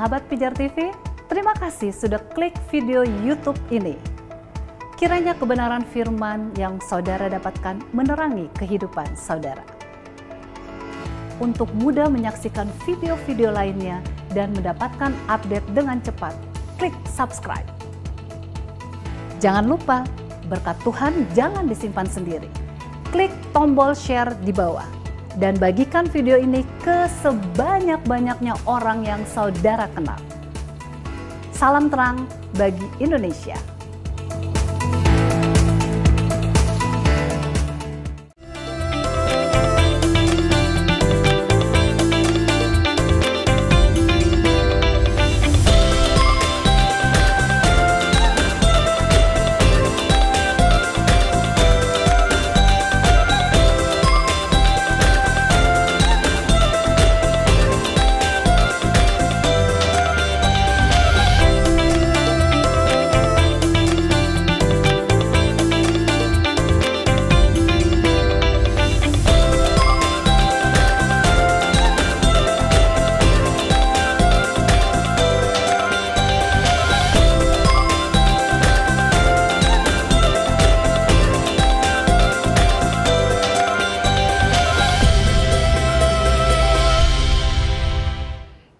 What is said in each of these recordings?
Sahabat Pijar TV, terima kasih sudah klik video YouTube ini. Kiranya kebenaran firman yang saudara dapatkan menerangi kehidupan saudara. Untuk mudah menyaksikan video-video lainnya dan mendapatkan update dengan cepat, klik subscribe. Jangan lupa, berkat Tuhan jangan disimpan sendiri. Klik tombol share di bawah. Dan bagikan video ini ke sebanyak-banyaknya orang yang saudara kenal. Salam terang bagi Indonesia.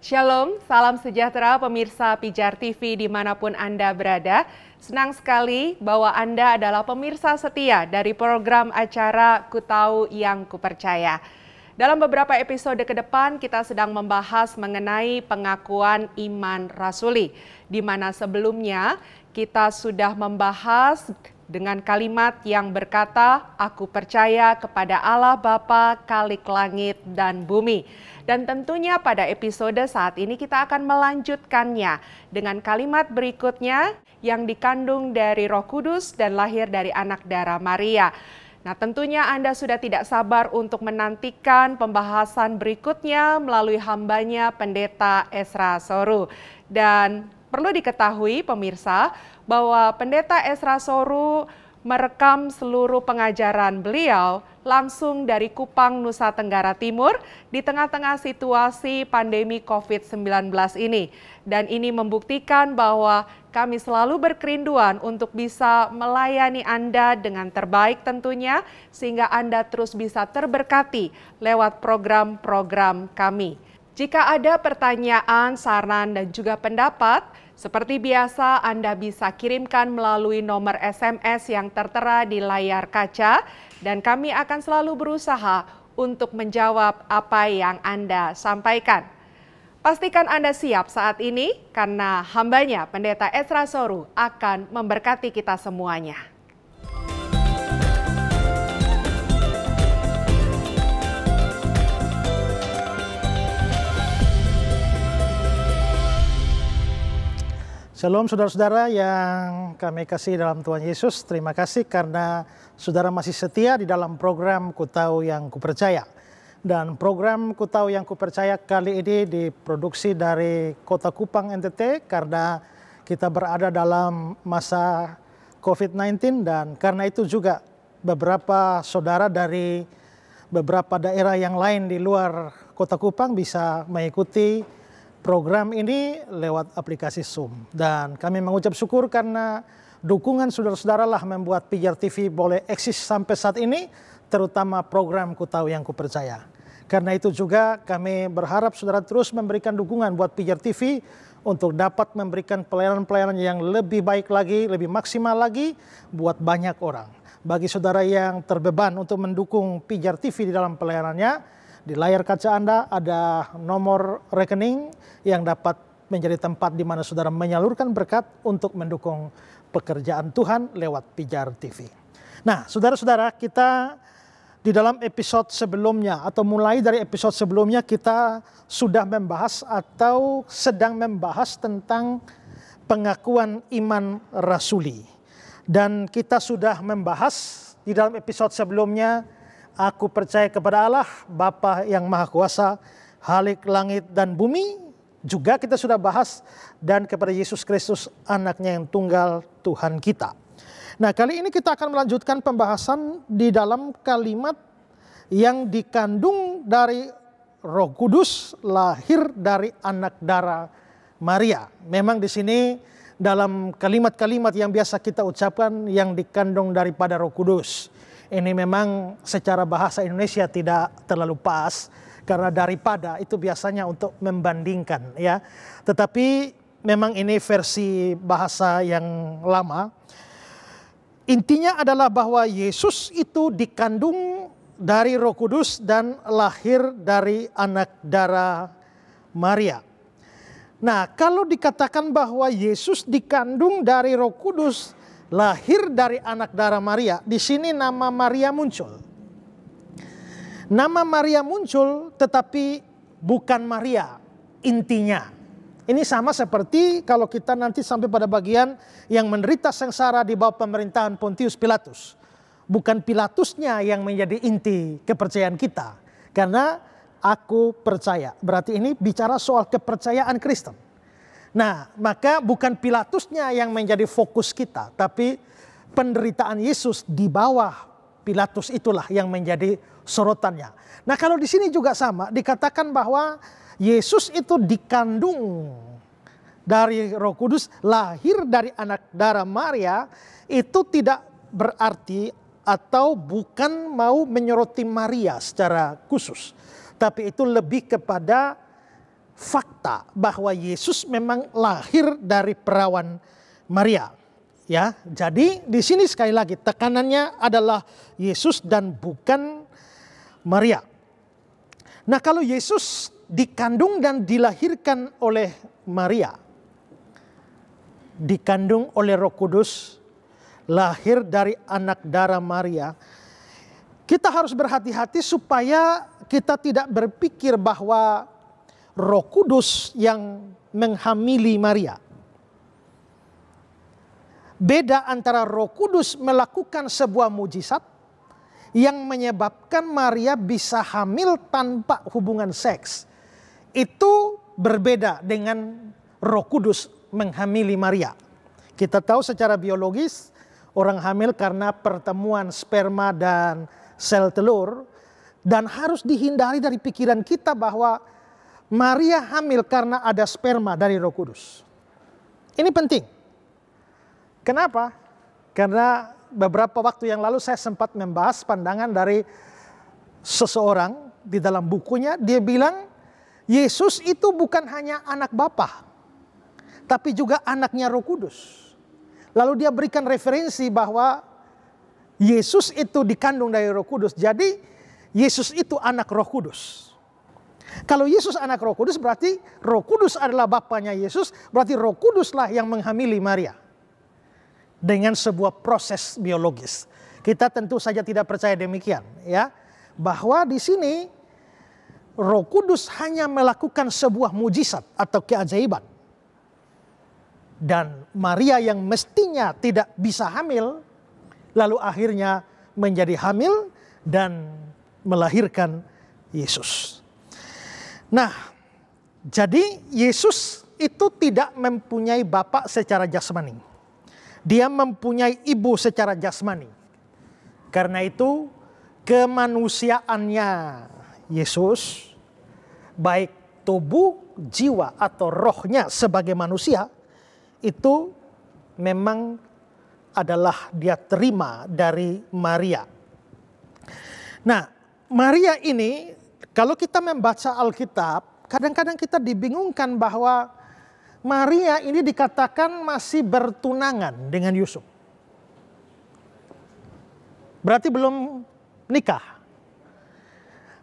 Shalom, salam sejahtera pemirsa Pijar TV dimanapun Anda berada. Senang sekali bahwa Anda adalah pemirsa setia dari program acara Ku Tahu Yang Kupercaya. Dalam beberapa episode ke depan kita sedang membahas mengenai pengakuan iman rasuli, di mana sebelumnya kita sudah membahas dengan kalimat yang berkata, "Aku percaya kepada Allah Bapa, Khalik langit dan bumi." Dan tentunya pada episode saat ini kita akan melanjutkannya dengan kalimat berikutnya yang dikandung dari Roh Kudus dan lahir dari anak darah Maria. Nah, tentunya Anda sudah tidak sabar untuk menantikan pembahasan berikutnya melalui hambanya Pendeta Ezra Soru. Dan perlu diketahui pemirsa bahwa Pendeta Ezra Soru merekam seluruh pengajaran beliau langsung dari Kupang, Nusa Tenggara Timur di tengah-tengah situasi pandemi COVID-19 ini. Dan ini membuktikan bahwa kami selalu berkerinduan untuk bisa melayani Anda dengan terbaik tentunya, sehingga Anda terus bisa terberkati lewat program-program kami. Jika ada pertanyaan, saran, dan juga pendapat, seperti biasa Anda bisa kirimkan melalui nomor SMS yang tertera di layar kaca, dan kami akan selalu berusaha untuk menjawab apa yang Anda sampaikan. Pastikan Anda siap saat ini, karena hambanya Pendeta Ezra Soru akan memberkati kita semuanya. Shalom saudara-saudara yang kami kasih dalam Tuhan Yesus. Terima kasih karena saudara masih setia di dalam program Ku Tahu Yang Kupercaya. Dan program Ku Tahu Yang Kupercaya kali ini diproduksi dari Kota Kupang NTT karena kita berada dalam masa COVID-19, dan karena itu juga beberapa saudara dari beberapa daerah yang lain di luar Kota Kupang bisa mengikuti program ini lewat aplikasi Zoom. Dan kami mengucap syukur karena dukungan saudara-saudara lah membuat Pijar TV boleh eksis sampai saat ini, terutama program Ku Tahu Yang Kupercaya. Karena itu juga kami berharap saudara terus memberikan dukungan buat Pijar TV untuk dapat memberikan pelayanan-pelayanan yang lebih baik lagi, lebih maksimal lagi buat banyak orang. Bagi saudara yang terbeban untuk mendukung Pijar TV di dalam pelayanannya, di layar kaca Anda ada nomor rekening yang dapat menjadi tempat di mana saudara menyalurkan berkat untuk mendukung pekerjaan Tuhan lewat Pijar TV. Nah, saudara-saudara, kita di dalam episode sebelumnya atau mulai dari episode sebelumnya kita sudah membahas atau sedang membahas tentang pengakuan iman rasuli. Dan kita sudah membahas di dalam episode sebelumnya, aku percaya kepada Allah, Bapa yang Maha Kuasa, Khalik langit dan bumi. Juga kita sudah bahas, dan kepada Yesus Kristus, anaknya yang tunggal Tuhan kita. Nah, kali ini kita akan melanjutkan pembahasan di dalam kalimat yang dikandung dari Roh Kudus, lahir dari anak darah Maria. Memang di sini dalam kalimat-kalimat yang biasa kita ucapkan yang dikandung daripada Roh Kudus. Ini memang secara bahasa Indonesia tidak terlalu pas karena daripada itu biasanya untuk membandingkan ya. Tetapi memang ini versi bahasa yang lama. Intinya adalah bahwa Yesus itu dikandung dari Roh Kudus dan lahir dari anak darah Maria. Nah, kalau dikatakan bahwa Yesus dikandung dari Roh Kudus, lahir dari anak darah Maria, di sini nama Maria muncul. Nama Maria muncul tetapi bukan Maria intinya. Ini sama seperti kalau kita nanti sampai pada bagian yang menderita sengsara di bawah pemerintahan Pontius Pilatus. Bukan Pilatusnya yang menjadi inti kepercayaan kita. Karena aku percaya. Berarti ini bicara soal kepercayaan Kristen. Nah, maka bukan Pilatusnya yang menjadi fokus kita. Tapi penderitaan Yesus di bawah Pilatus itulah yang menjadi sorotannya. Nah, kalau di sini juga sama. Dikatakan bahwa Yesus itu dikandung dari Roh Kudus, lahir dari anak darah Maria. Itu tidak berarti atau bukan mau menyoroti Maria secara khusus. Tapi itu lebih kepada fakta bahwa Yesus memang lahir dari perawan Maria. Ya, jadi di sini sekali lagi tekanannya adalah Yesus dan bukan Maria. Nah, kalau Yesus dikandung dan dilahirkan oleh Maria, dikandung oleh Roh Kudus, lahir dari anak darah Maria, kita harus berhati-hati supaya kita tidak berpikir bahwa Roh Kudus yang menghamili Maria. Beda antara Roh Kudus melakukan sebuah mujizat yang menyebabkan Maria bisa hamil tanpa hubungan seks. Itu berbeda dengan Roh Kudus menghamili Maria. Kita tahu secara biologis orang hamil karena pertemuan sperma dan sel telur, dan harus dihindari dari pikiran kita bahwa Maria hamil karena ada sperma dari Roh Kudus. Ini penting. Kenapa? Karena beberapa waktu yang lalu saya sempat membahas pandangan dari seseorang di dalam bukunya. Dia bilang Yesus itu bukan hanya anak Bapa, tapi juga anaknya Roh Kudus. Lalu dia berikan referensi bahwa Yesus itu dikandung dari Roh Kudus. Jadi Yesus itu anak Roh Kudus. Kalau Yesus anak Roh Kudus berarti Roh Kudus adalah bapaknya Yesus. Berarti Roh Kuduslah yang menghamili Maria. Dengan sebuah proses biologis. Kita tentu saja tidak percaya demikian. Ya, bahwa di sini Roh Kudus hanya melakukan sebuah mujizat atau keajaiban. Dan Maria yang mestinya tidak bisa hamil, lalu akhirnya menjadi hamil dan melahirkan Yesus. Nah, jadi Yesus itu tidak mempunyai bapak secara jasmani. Dia mempunyai ibu secara jasmani. Karena itu kemanusiaannya Yesus, baik tubuh, jiwa atau rohnya sebagai manusia, itu memang adalah dia terima dari Maria. Nah, Maria ini kalau kita membaca Alkitab, kadang-kadang kita dibingungkan bahwa Maria ini dikatakan masih bertunangan dengan Yusuf. Berarti belum nikah.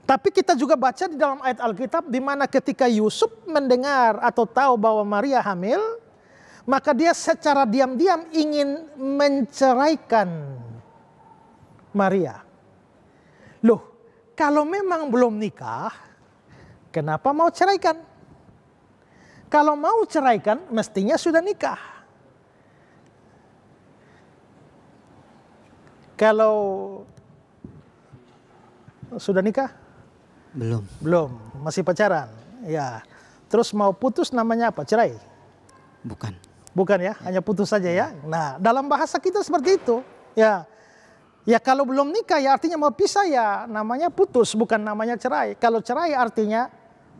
Tapi kita juga baca di dalam ayat Alkitab di mana ketika Yusuf mendengar atau tahu bahwa Maria hamil, maka dia secara diam-diam ingin menceraikan Maria. Loh, kalau memang belum nikah, kenapa mau ceraikan? Kalau mau ceraikan, mestinya sudah nikah. Kalau sudah nikah? Belum, masih pacaran. Ya. Terus mau putus namanya apa? Cerai? Bukan ya, hanya putus saja ya. Nah, dalam bahasa kita seperti itu. Ya. Ya kalau belum nikah ya artinya mau pisah ya namanya putus, bukan namanya cerai. Kalau cerai artinya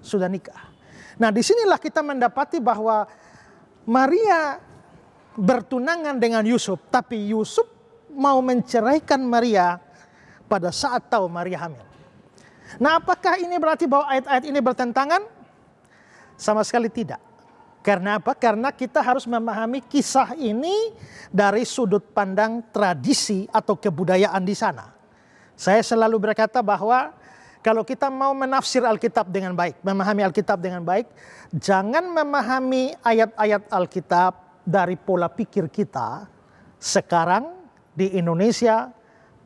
sudah nikah. Nah, disinilah kita mendapati bahwa Maria bertunangan dengan Yusuf, tapi Yusuf mau menceraikan Maria pada saat tahu Maria hamil. Nah, apakah ini berarti bahwa ayat-ayat ini bertentangan? Sama sekali tidak. Karena apa? Karena kita harus memahami kisah ini dari sudut pandang tradisi atau kebudayaan di sana. Saya selalu berkata bahwa kalau kita mau menafsir Alkitab dengan baik, memahami Alkitab dengan baik, jangan memahami ayat-ayat Alkitab dari pola pikir kita sekarang di Indonesia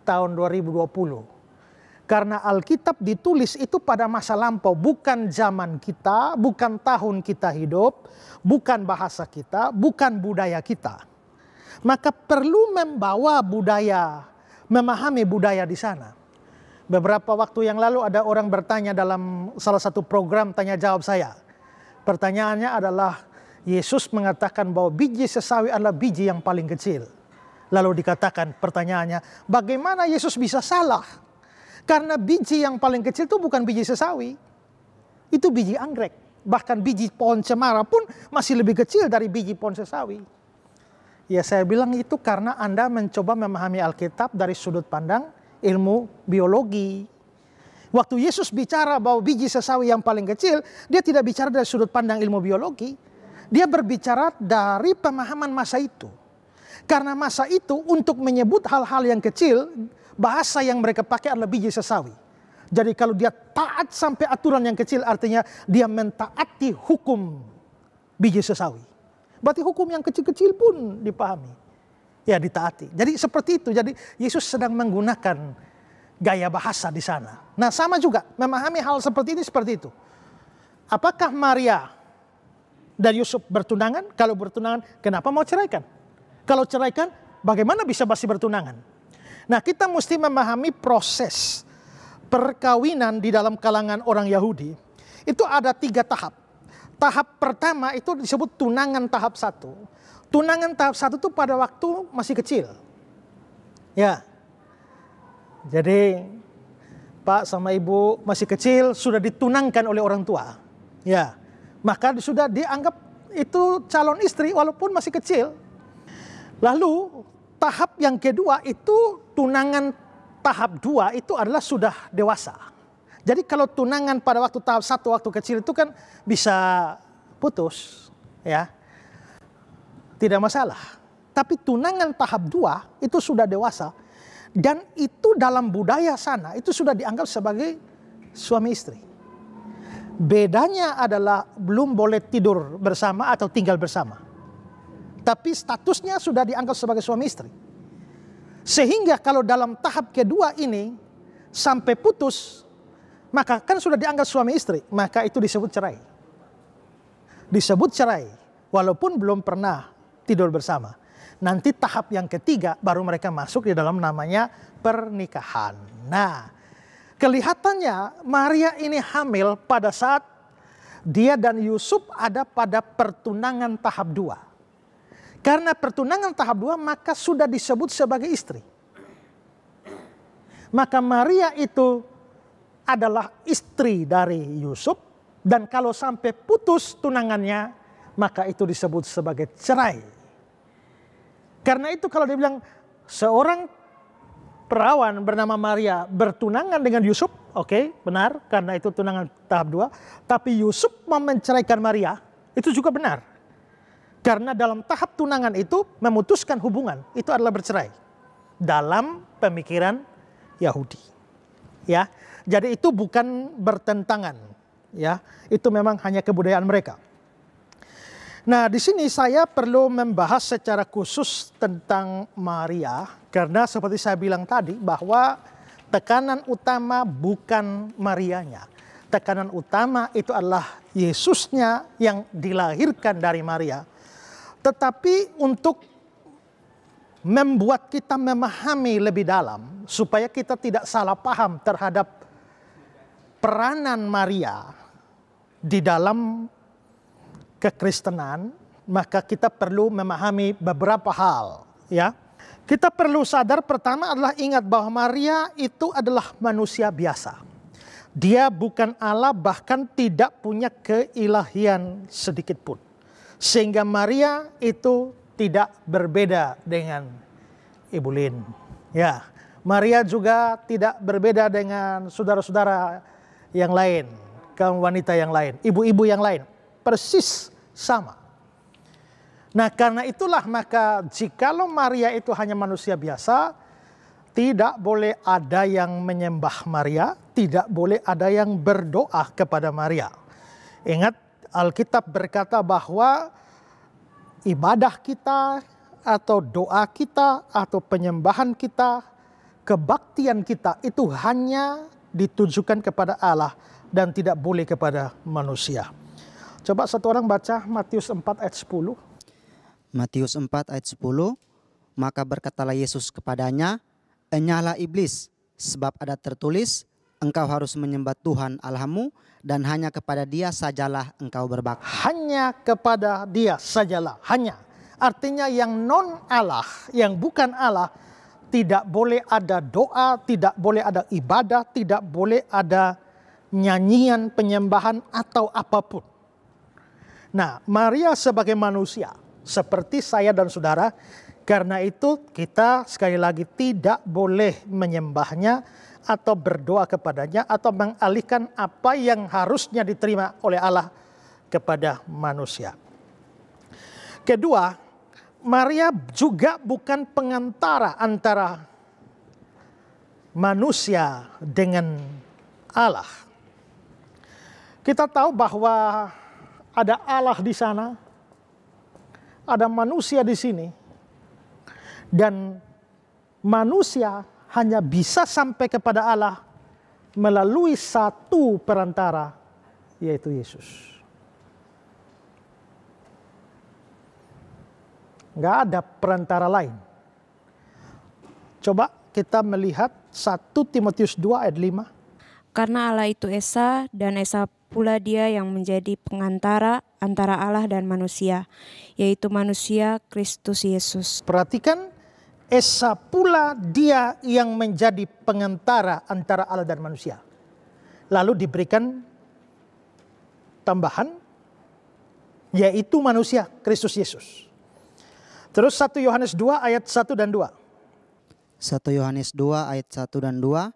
tahun 2020. Karena Alkitab ditulis itu pada masa lampau, bukan zaman kita, bukan tahun kita hidup, bukan bahasa kita, bukan budaya kita. Maka perlu membawa budaya, memahami budaya di sana. Beberapa waktu yang lalu ada orang bertanya dalam salah satu program tanya jawab saya. Pertanyaannya adalah, Yesus mengatakan bahwa biji sesawi adalah biji yang paling kecil. Lalu dikatakan pertanyaannya, bagaimana Yesus bisa salah? Karena biji yang paling kecil itu bukan biji sesawi. Itu biji anggrek. Bahkan biji pohon cemara pun masih lebih kecil dari biji pohon sesawi. Ya, saya bilang itu karena Anda mencoba memahami Alkitab dari sudut pandang ilmu biologi. Waktu Yesus bicara bahwa biji sesawi yang paling kecil, dia tidak bicara dari sudut pandang ilmu biologi. Dia berbicara dari pemahaman masa itu. Karena masa itu untuk menyebut hal-hal yang kecil, bahasa yang mereka pakai adalah biji sesawi. Jadi kalau dia taat sampai aturan yang kecil, artinya dia mentaati hukum biji sesawi. Berarti hukum yang kecil-kecil pun dipahami. Ya, ditaati. Jadi seperti itu. Jadi Yesus sedang menggunakan gaya bahasa di sana. Nah, sama juga memahami hal seperti ini seperti itu. Apakah Maria dan Yusuf bertunangan? Kalau bertunangan, kenapa mau ceraikan? Kalau ceraikan, bagaimana bisa masih bertunangan? Nah, kita mesti memahami proses perkawinan di dalam kalangan orang Yahudi. Itu ada 3 tahap. Tahap pertama itu disebut tunangan tahap 1. Tunangan tahap 1 itu pada waktu masih kecil. Ya. Jadi Pak sama Ibu masih kecil sudah ditunangkan oleh orang tua. Ya. Maka sudah dianggap itu calon istri walaupun masih kecil. Lalu tahap yang kedua itu tunangan tahap 2 itu adalah sudah dewasa. Jadi kalau tunangan pada waktu tahap 1 waktu kecil itu kan bisa putus, ya. Tidak masalah. Tapi tunangan tahap 2 itu sudah dewasa dan itu dalam budaya sana itu sudah dianggap sebagai suami istri. Bedanya adalah belum boleh tidur bersama atau tinggal bersama. Tapi statusnya sudah dianggap sebagai suami istri. Sehingga kalau dalam tahap kedua ini sampai putus, maka kan sudah dianggap suami istri, maka itu disebut cerai. Disebut cerai, walaupun belum pernah tidur bersama. Nanti tahap yang ketiga baru mereka masuk di dalam namanya pernikahan. Nah, kelihatannya Maria ini hamil pada saat dia dan Yusuf ada pada pertunangan tahap 2. Karena pertunangan tahap 2 maka sudah disebut sebagai istri. Maka Maria itu adalah istri dari Yusuf. Dan kalau sampai putus tunangannya, maka itu disebut sebagai cerai. Karena itu kalau dibilang seorang perawan bernama Maria bertunangan dengan Yusuf, oke, benar, karena itu tunangan tahap 2. Tapi Yusuf mau menceraikan Maria, itu juga benar. Karena dalam tahap tunangan itu memutuskan hubungan, itu adalah bercerai. Dalam pemikiran Yahudi. Ya, jadi itu bukan bertentangan. Ya, itu memang hanya kebudayaan mereka. Nah, di sini saya perlu membahas secara khusus tentang Maria. Karena seperti saya bilang tadi bahwa tekanan utama bukan Marianya. Tekanan utama itu adalah Yesusnya yang dilahirkan dari Maria. Tetapi untuk membuat kita memahami lebih dalam supaya kita tidak salah paham terhadap peranan Maria di dalam kekristenan, maka kita perlu memahami beberapa hal, ya. Kita perlu sadar pertama adalah ingat bahwa Maria itu adalah manusia biasa. Dia bukan Allah, bahkan tidak punya keilahian sedikit pun. Sehingga Maria itu tidak berbeda dengan Ibu Lin. Ya, Maria juga tidak berbeda dengan saudara-saudara yang lain, kaum wanita yang lain, ibu-ibu yang lain. Persis sama. Nah, karena itulah maka jikalau Maria itu hanya manusia biasa, tidak boleh ada yang menyembah Maria, tidak boleh ada yang berdoa kepada Maria. Ingat, Alkitab berkata bahwa ibadah kita atau doa kita atau penyembahan kita, kebaktian kita itu hanya ditujukan kepada Allah dan tidak boleh kepada manusia. Coba satu orang baca Matius 4 ayat 10. Matius 4 ayat 10, maka berkatalah Yesus kepadanya, "Enyahlah iblis, sebab ada tertulis, engkau harus menyembah Tuhan Allahmu dan hanya kepada Dia sajalah engkau berbakti." Hanya kepada Dia sajalah, hanya. Artinya yang non Allah, yang bukan Allah, tidak boleh ada doa, tidak boleh ada ibadah, tidak boleh ada nyanyian, penyembahan atau apapun. Nah, Maria sebagai manusia, seperti saya dan saudara, karena itu kita sekali lagi tidak boleh menyembahnya atau berdoa kepadanya atau mengalihkan apa yang harusnya diterima oleh Allah kepada manusia. Kedua, Maria juga bukan pengantara antara manusia dengan Allah. Kita tahu bahwa ada Allah di sana, ada manusia di sini. Dan manusia hanya bisa sampai kepada Allah melalui satu perantara, yaitu Yesus. Nggak ada perantara lain. Coba kita melihat 1 Timotius 2 ayat 5. Karena Allah itu Esa, dan Esa pula Dia yang menjadi pengantara antara Allah dan manusia, yaitu manusia Kristus Yesus. Perhatikan, Esa pula Dia yang menjadi pengantara antara Allah dan manusia. Lalu diberikan tambahan, yaitu manusia Kristus Yesus. Terus 1 Yohanes 2 ayat 1 dan 2. 1 Yohanes 2 ayat 1 dan 2.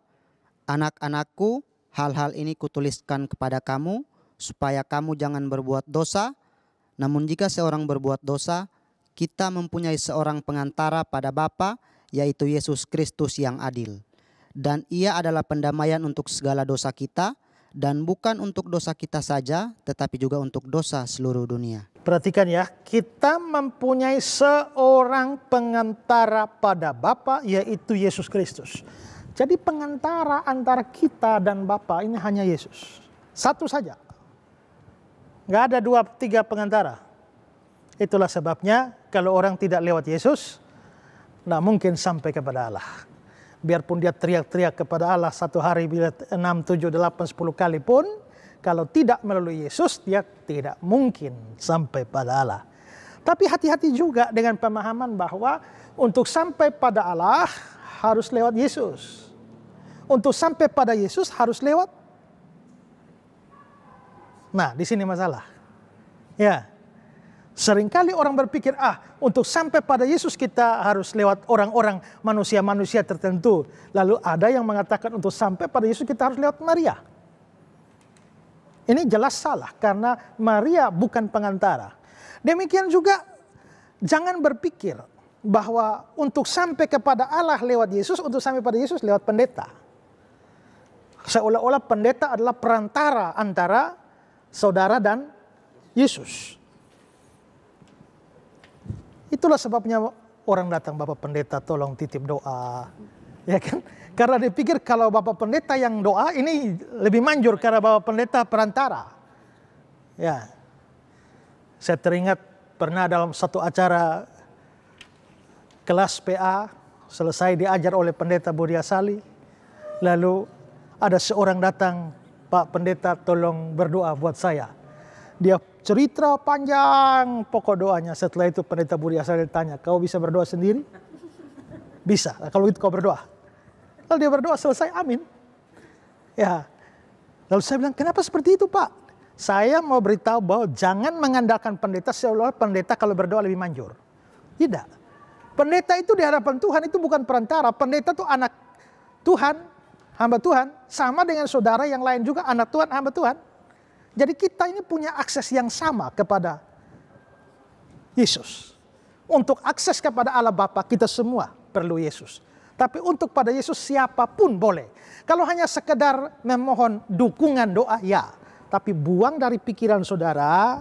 Anak-anakku, hal-hal ini kutuliskan kepada kamu, supaya kamu jangan berbuat dosa. Namun jika seorang berbuat dosa, kita mempunyai seorang pengantara pada Bapa, yaitu Yesus Kristus yang adil. Dan Ia adalah pendamaian untuk segala dosa kita, dan bukan untuk dosa kita saja, tetapi juga untuk dosa seluruh dunia. Perhatikan ya, kita mempunyai seorang pengantara pada Bapa, yaitu Yesus Kristus. Jadi pengantara antara kita dan Bapa ini hanya Yesus. Satu saja. Nggak ada 2, 3 pengantara. Itulah sebabnya kalau orang tidak lewat Yesus, nggak mungkin sampai kepada Allah. Biarpun dia teriak-teriak kepada Allah satu hari bila 6, 7, 8, 10 kali pun, kalau tidak melalui Yesus, dia tidak mungkin sampai pada Allah. Tapi hati-hati juga dengan pemahaman bahwa untuk sampai pada Allah harus lewat Yesus. Untuk sampai pada Yesus harus lewat. Nah, di sini masalah. Ya. Seringkali orang berpikir, untuk sampai pada Yesus kita harus lewat orang-orang, manusia-manusia tertentu. Lalu ada yang mengatakan untuk sampai pada Yesus kita harus lewat Maria. Ini jelas salah karena Maria bukan pengantara. Demikian juga jangan berpikir bahwa untuk sampai kepada Allah lewat Yesus, untuk sampai pada Yesus lewat pendeta. Seolah-olah pendeta adalah perantara antara saudara dan Yesus. Itulah sebabnya orang datang, Bapak Pendeta tolong titip doa. Ya kan? Karena dipikir kalau Bapak Pendeta yang doa ini lebih manjur karena Bapak Pendeta perantara. Ya. Saya teringat pernah dalam satu acara kelas PA selesai diajar oleh Pendeta Budi Asali. Lalu ada seorang datang, Pak Pendeta tolong berdoa buat saya. Dia cerita panjang pokok doanya. Setelah itu Pendeta Budi Asali tanya, kau bisa berdoa sendiri? Bisa, kalau itu kau berdoa. Lalu dia berdoa selesai, amin. Ya, Lalu saya bilang, kenapa seperti itu Pak? Saya mau beritahu bahwa jangan mengandalkan pendeta seolah pendeta kalau berdoa lebih manjur. Tidak. Pendeta itu di hadapan Tuhan itu bukan perantara. Pendeta itu anak Tuhan, hamba Tuhan. Sama dengan saudara yang lain juga anak Tuhan, hamba Tuhan. Jadi kita ini punya akses yang sama kepada Yesus. Untuk akses kepada Allah Bapa kita semua perlu Yesus. Tapi untuk pada Yesus siapapun boleh. Kalau hanya sekedar memohon dukungan doa ya. Tapi buang dari pikiran saudara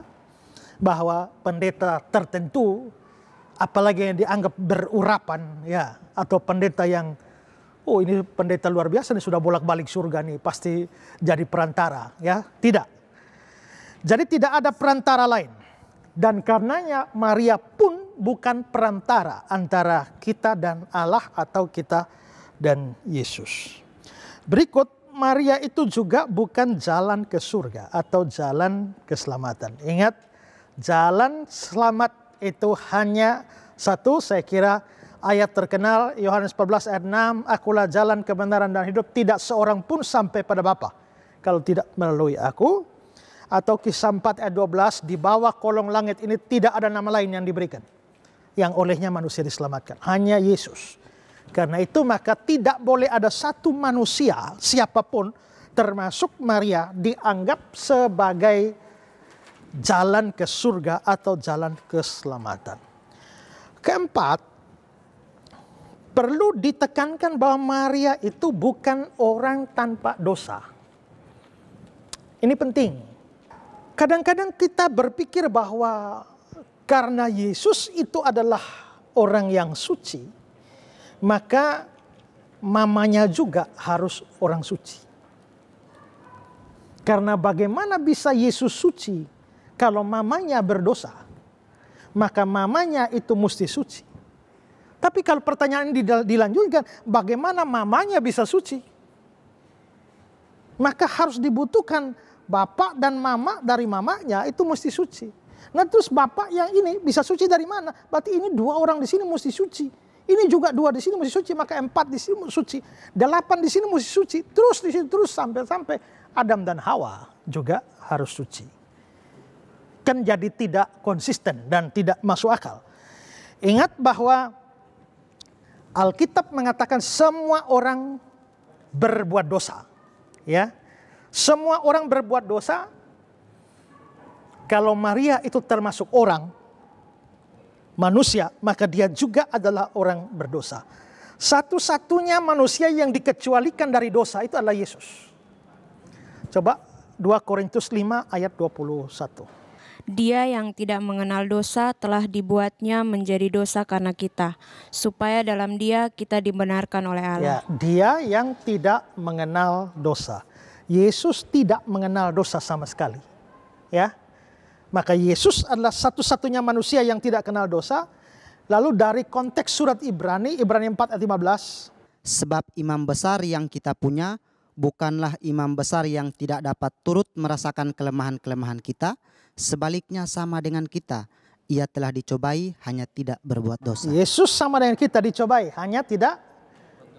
bahwa pendeta tertentu, apalagi yang dianggap berurapan ya, atau pendeta yang oh ini pendeta luar biasa nih, sudah bolak-balik surga nih, pasti jadi perantara ya. Tidak. Jadi tidak ada perantara lain. Dan karenanya Maria pun bukan perantara antara kita dan Allah atau kita dan Yesus. Berikut, Maria itu juga bukan jalan ke surga atau jalan keselamatan. Ingat, jalan selamat itu hanya satu, saya kira ayat terkenal Yohanes 14 ayat 6, akulah jalan kebenaran dan hidup, tidak seorang pun sampai pada Bapa kalau tidak melalui aku. Atau Kisah 4 ayat 12, di bawah kolong langit ini tidak ada nama lain yang diberikan, yang olehnya manusia diselamatkan. Hanya Yesus. Karena itu maka tidak boleh ada satu manusia, siapapun, termasuk Maria, dianggap sebagai jalan ke surga atau jalan keselamatan. Keempat, perlu ditekankan bahwa Maria itu bukan orang tanpa dosa. Ini penting. Kadang-kadang kita berpikir bahwa karena Yesus itu adalah orang yang suci, maka mamanya juga harus orang suci. Karena bagaimana bisa Yesus suci kalau mamanya berdosa? Maka mamanya itu mesti suci. Tapi kalau pertanyaan dilanjutkan, bagaimana mamanya bisa suci? Maka harus dibutuhkan bapak dan mama dari mamanya itu mesti suci. Nah terus bapak yang ini bisa suci dari mana? Berarti ini 2 orang di sini mesti suci. Ini juga 2 di sini mesti suci, maka 4 di sini mesti suci. 8 di sini mesti suci. Terus di sini terus sampai Adam dan Hawa juga harus suci. Kan jadi tidak konsisten dan tidak masuk akal. Ingat bahwa Alkitab mengatakan semua orang berbuat dosa. Ya. Semua orang berbuat dosa. Kalau Maria itu termasuk orang manusia, maka dia juga adalah orang berdosa. Satu-satunya manusia yang dikecualikan dari dosa itu adalah Yesus. Coba 2 Korintus 5 ayat 21. Dia yang tidak mengenal dosa telah dibuatnya menjadi dosa karena kita, supaya dalam Dia kita dibenarkan oleh Allah. Ya, dia yang tidak mengenal dosa. Yesus tidak mengenal dosa sama sekali. Ya. Maka Yesus adalah satu-satunya manusia yang tidak kenal dosa. Lalu dari konteks surat Ibrani 4 ayat 15. Sebab imam besar yang kita punya bukanlah imam besar yang tidak dapat turut merasakan kelemahan-kelemahan kita. Sebaliknya sama dengan kita. Ia telah dicobai hanya tidak berbuat dosa. Yesus sama dengan kita dicobai hanya tidak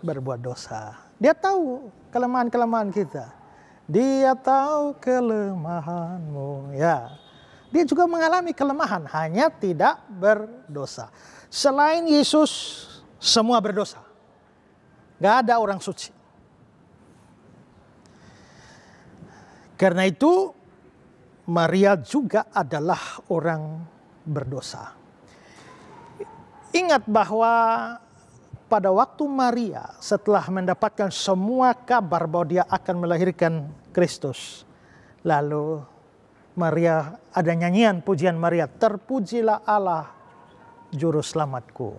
berbuat dosa. Dia tahu kelemahan-kelemahan kita. Dia tahu kelemahanmu. Ya. Dia juga mengalami kelemahan, hanya tidak berdosa. Selain Yesus, semua berdosa. Gak ada orang suci. Karena itu, Maria juga adalah orang berdosa. Ingat bahwa pada waktu Maria setelah mendapatkan semua kabar bahwa dia akan melahirkan Kristus, lalu Maria, ada nyanyian pujian Maria, terpujilah Allah juru selamatku.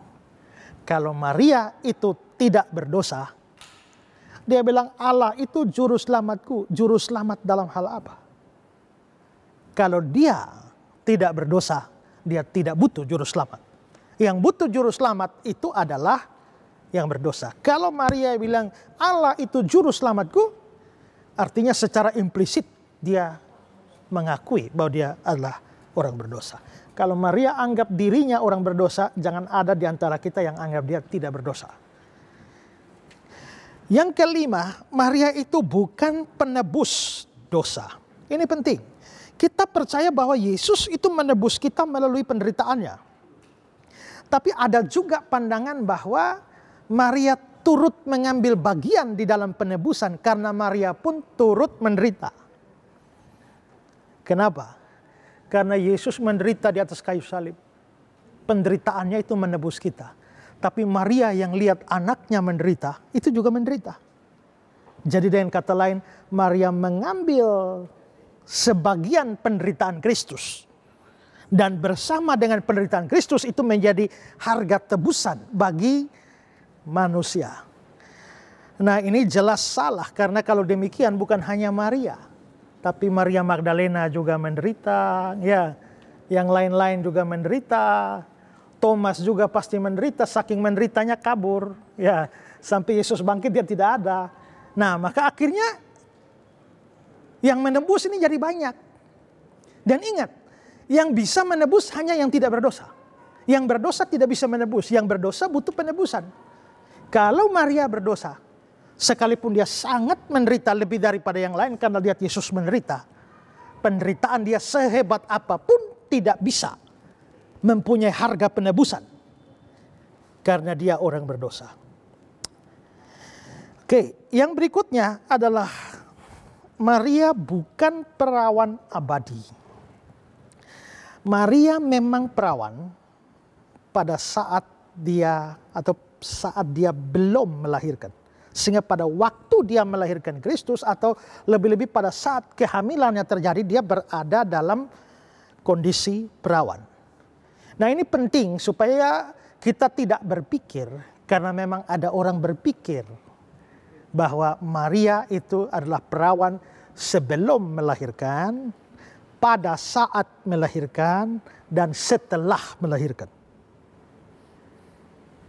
Kalau Maria itu tidak berdosa, dia bilang Allah itu juru selamatku. Juru selamat dalam hal apa? Kalau dia tidak berdosa, dia tidak butuh juru selamat. Yang butuh juru selamat itu adalah yang berdosa. Kalau Maria bilang Allah itu juru selamatku, artinya secara implisit dia mengakui bahwa dia adalah orang berdosa. Kalau Maria anggap dirinya orang berdosa, jangan ada di antara kita yang anggap dia tidak berdosa. Yang kelima, Maria itu bukan penebus dosa. Ini penting. Kita percaya bahwa Yesus itu menebus kita melalui penderitaannya. Tapi ada juga pandangan bahwa Maria turut mengambil bagian di dalam penebusan karena Maria pun turut menderita. Kenapa? Karena Yesus menderita di atas kayu salib. Penderitaannya itu menebus kita. Tapi Maria yang lihat anaknya menderita, itu juga menderita. Jadi dengan kata lain, Maria mengambil sebagian penderitaan Kristus. Dan bersama dengan penderitaan Kristus itu menjadi harga tebusan bagi manusia. Nah, ini jelas salah karena kalau demikian bukan hanya Maria, tapi Maria Magdalena juga menderita, ya, yang lain-lain juga menderita. Thomas juga pasti menderita, saking menderitanya kabur, ya, sampai Yesus bangkit dia tidak ada. Nah, maka akhirnya yang menebus ini jadi banyak. Dan ingat, yang bisa menebus hanya yang tidak berdosa. Yang berdosa tidak bisa menebus, yang berdosa butuh penebusan. Kalau Maria berdosa, sekalipun dia sangat menderita lebih daripada yang lain karena lihat Yesus menderita, penderitaan dia sehebat apapun tidak bisa mempunyai harga penebusan karena dia orang berdosa. Oke, yang berikutnya adalah Maria bukan perawan abadi. Maria memang perawan pada saat dia belum melahirkan. Sehingga pada waktu dia melahirkan Kristus atau lebih-lebih pada saat kehamilannya terjadi, dia berada dalam kondisi perawan. Nah, ini penting supaya kita tidak berpikir, karena memang ada orang berpikir bahwa Maria itu adalah perawan sebelum melahirkan, pada saat melahirkan, dan setelah melahirkan.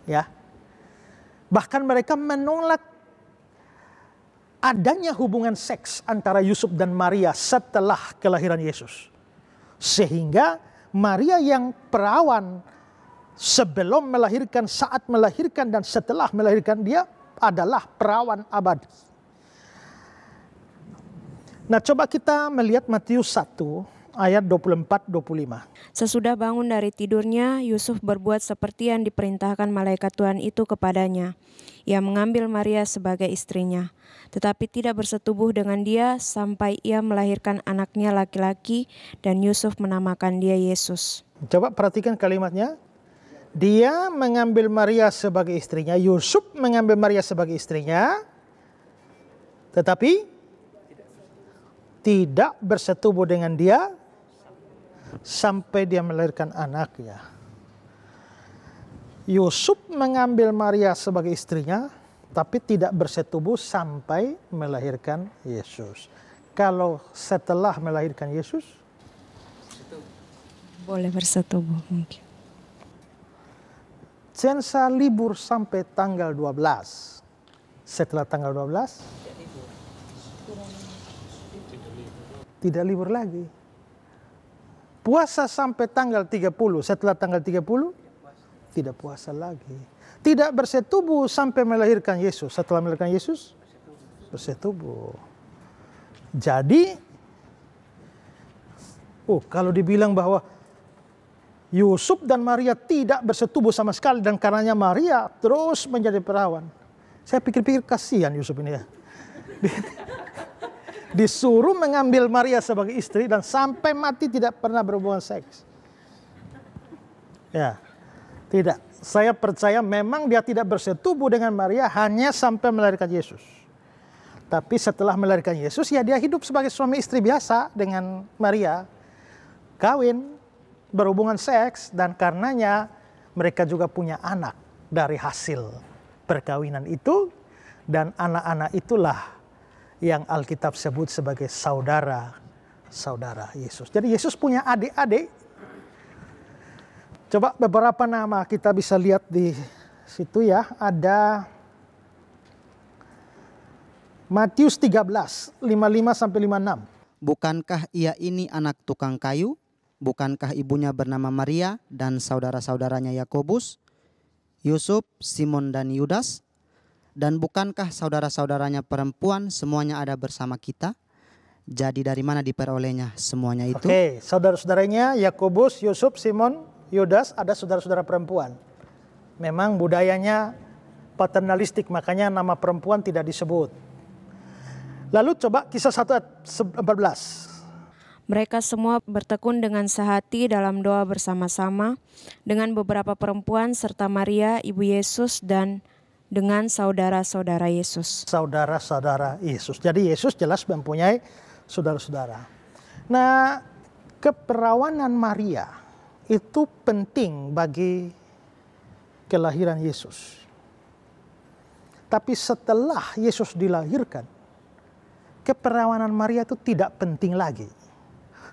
Ya. Bahkan mereka menolak adanya hubungan seks antara Yusuf dan Maria setelah kelahiran Yesus. Sehingga Maria yang perawan sebelum melahirkan, saat melahirkan, dan setelah melahirkan, dia adalah perawan abadi. Nah, coba kita melihat Matius 1 ayat 24-25. Sesudah bangun dari tidurnya, Yusuf berbuat seperti yang diperintahkan malaikat Tuhan itu kepadanya. Ia mengambil Maria sebagai istrinya, tetapi tidak bersetubuh dengan dia sampai ia melahirkan anaknya laki-laki, dan Yusuf menamakan dia Yesus. Coba perhatikan kalimatnya. Dia mengambil Maria sebagai istrinya, Yusuf mengambil Maria sebagai istrinya, tetapi tidak bersetubuh dengan dia sampai dia melahirkan anaknya. Yusuf mengambil Maria sebagai istrinya, tapi tidak bersetubuh sampai melahirkan Yesus. Kalau setelah melahirkan Yesus, boleh bersetubuh mungkin. Censa libur sampai tanggal 12. Setelah tanggal 12, tidak libur lagi. Puasa sampai tanggal 30. Setelah tanggal 30, tidak puasa lagi. Tidak bersetubuh sampai melahirkan Yesus. Setelah melahirkan Yesus, bersetubuh. Jadi, kalau dibilang bahwa Yusuf dan Maria tidak bersetubuh sama sekali, dan karenanya Maria terus menjadi perawan. Saya pikir-pikir kasihan Yusuf ini ya. Disuruh mengambil Maria sebagai istri dan sampai mati tidak pernah berhubungan seks. Ya, tidak. Saya percaya memang dia tidak bersetubuh dengan Maria hanya sampai melahirkan Yesus. Tapi setelah melahirkan Yesus, ya dia hidup sebagai suami istri biasa dengan Maria. Kawin, berhubungan seks, dan karenanya mereka juga punya anak dari hasil perkawinan itu. Dan anak-anak itulah yang Alkitab sebut sebagai saudara Yesus. Jadi Yesus punya adik-adik. Coba beberapa nama kita bisa lihat di situ ya. Ada Matius 13, 55-56. Bukankah ia ini anak tukang kayu? Bukankah ibunya bernama Maria dan saudara-saudaranya Yakobus, Yusuf, Simon, dan Yudas? Dan bukankah saudara-saudaranya perempuan semuanya ada bersama kita? Jadi dari mana diperolehnya semuanya itu? Oke, saudara-saudaranya Yakobus, Yusuf, Simon, Yudas, ada saudara-saudara perempuan. Memang budayanya paternalistik, makanya nama perempuan tidak disebut. Lalu coba Kisah 1 ayat 14. Mereka semua bertekun dengan sehati dalam doa bersama-sama dengan beberapa perempuan serta Maria, ibu Yesus, dan dengan saudara-saudara Yesus. Saudara-saudara Yesus. Jadi Yesus jelas mempunyai saudara-saudara. Nah, keperawanan Maria itu penting bagi kelahiran Yesus. Tapi setelah Yesus dilahirkan, keperawanan Maria itu tidak penting lagi.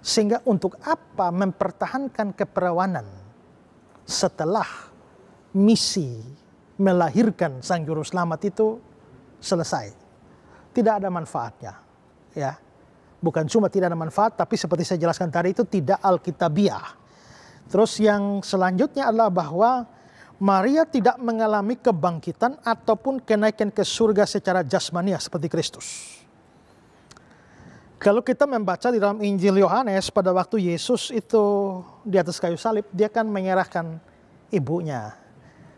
Sehingga untuk apa mempertahankan keperawanan setelah misi melahirkan Sang Juru Selamat itu selesai? Tidak ada manfaatnya. Ya, bukan cuma tidak ada manfaat, tapi seperti saya jelaskan tadi itu tidak alkitabiah. Terus yang selanjutnya adalah bahwa Maria tidak mengalami kebangkitan ataupun kenaikan ke surga secara jasmania seperti Kristus. Kalau kita membaca di dalam Injil Yohanes pada waktu Yesus itu di atas kayu salib, dia kan menyerahkan ibunya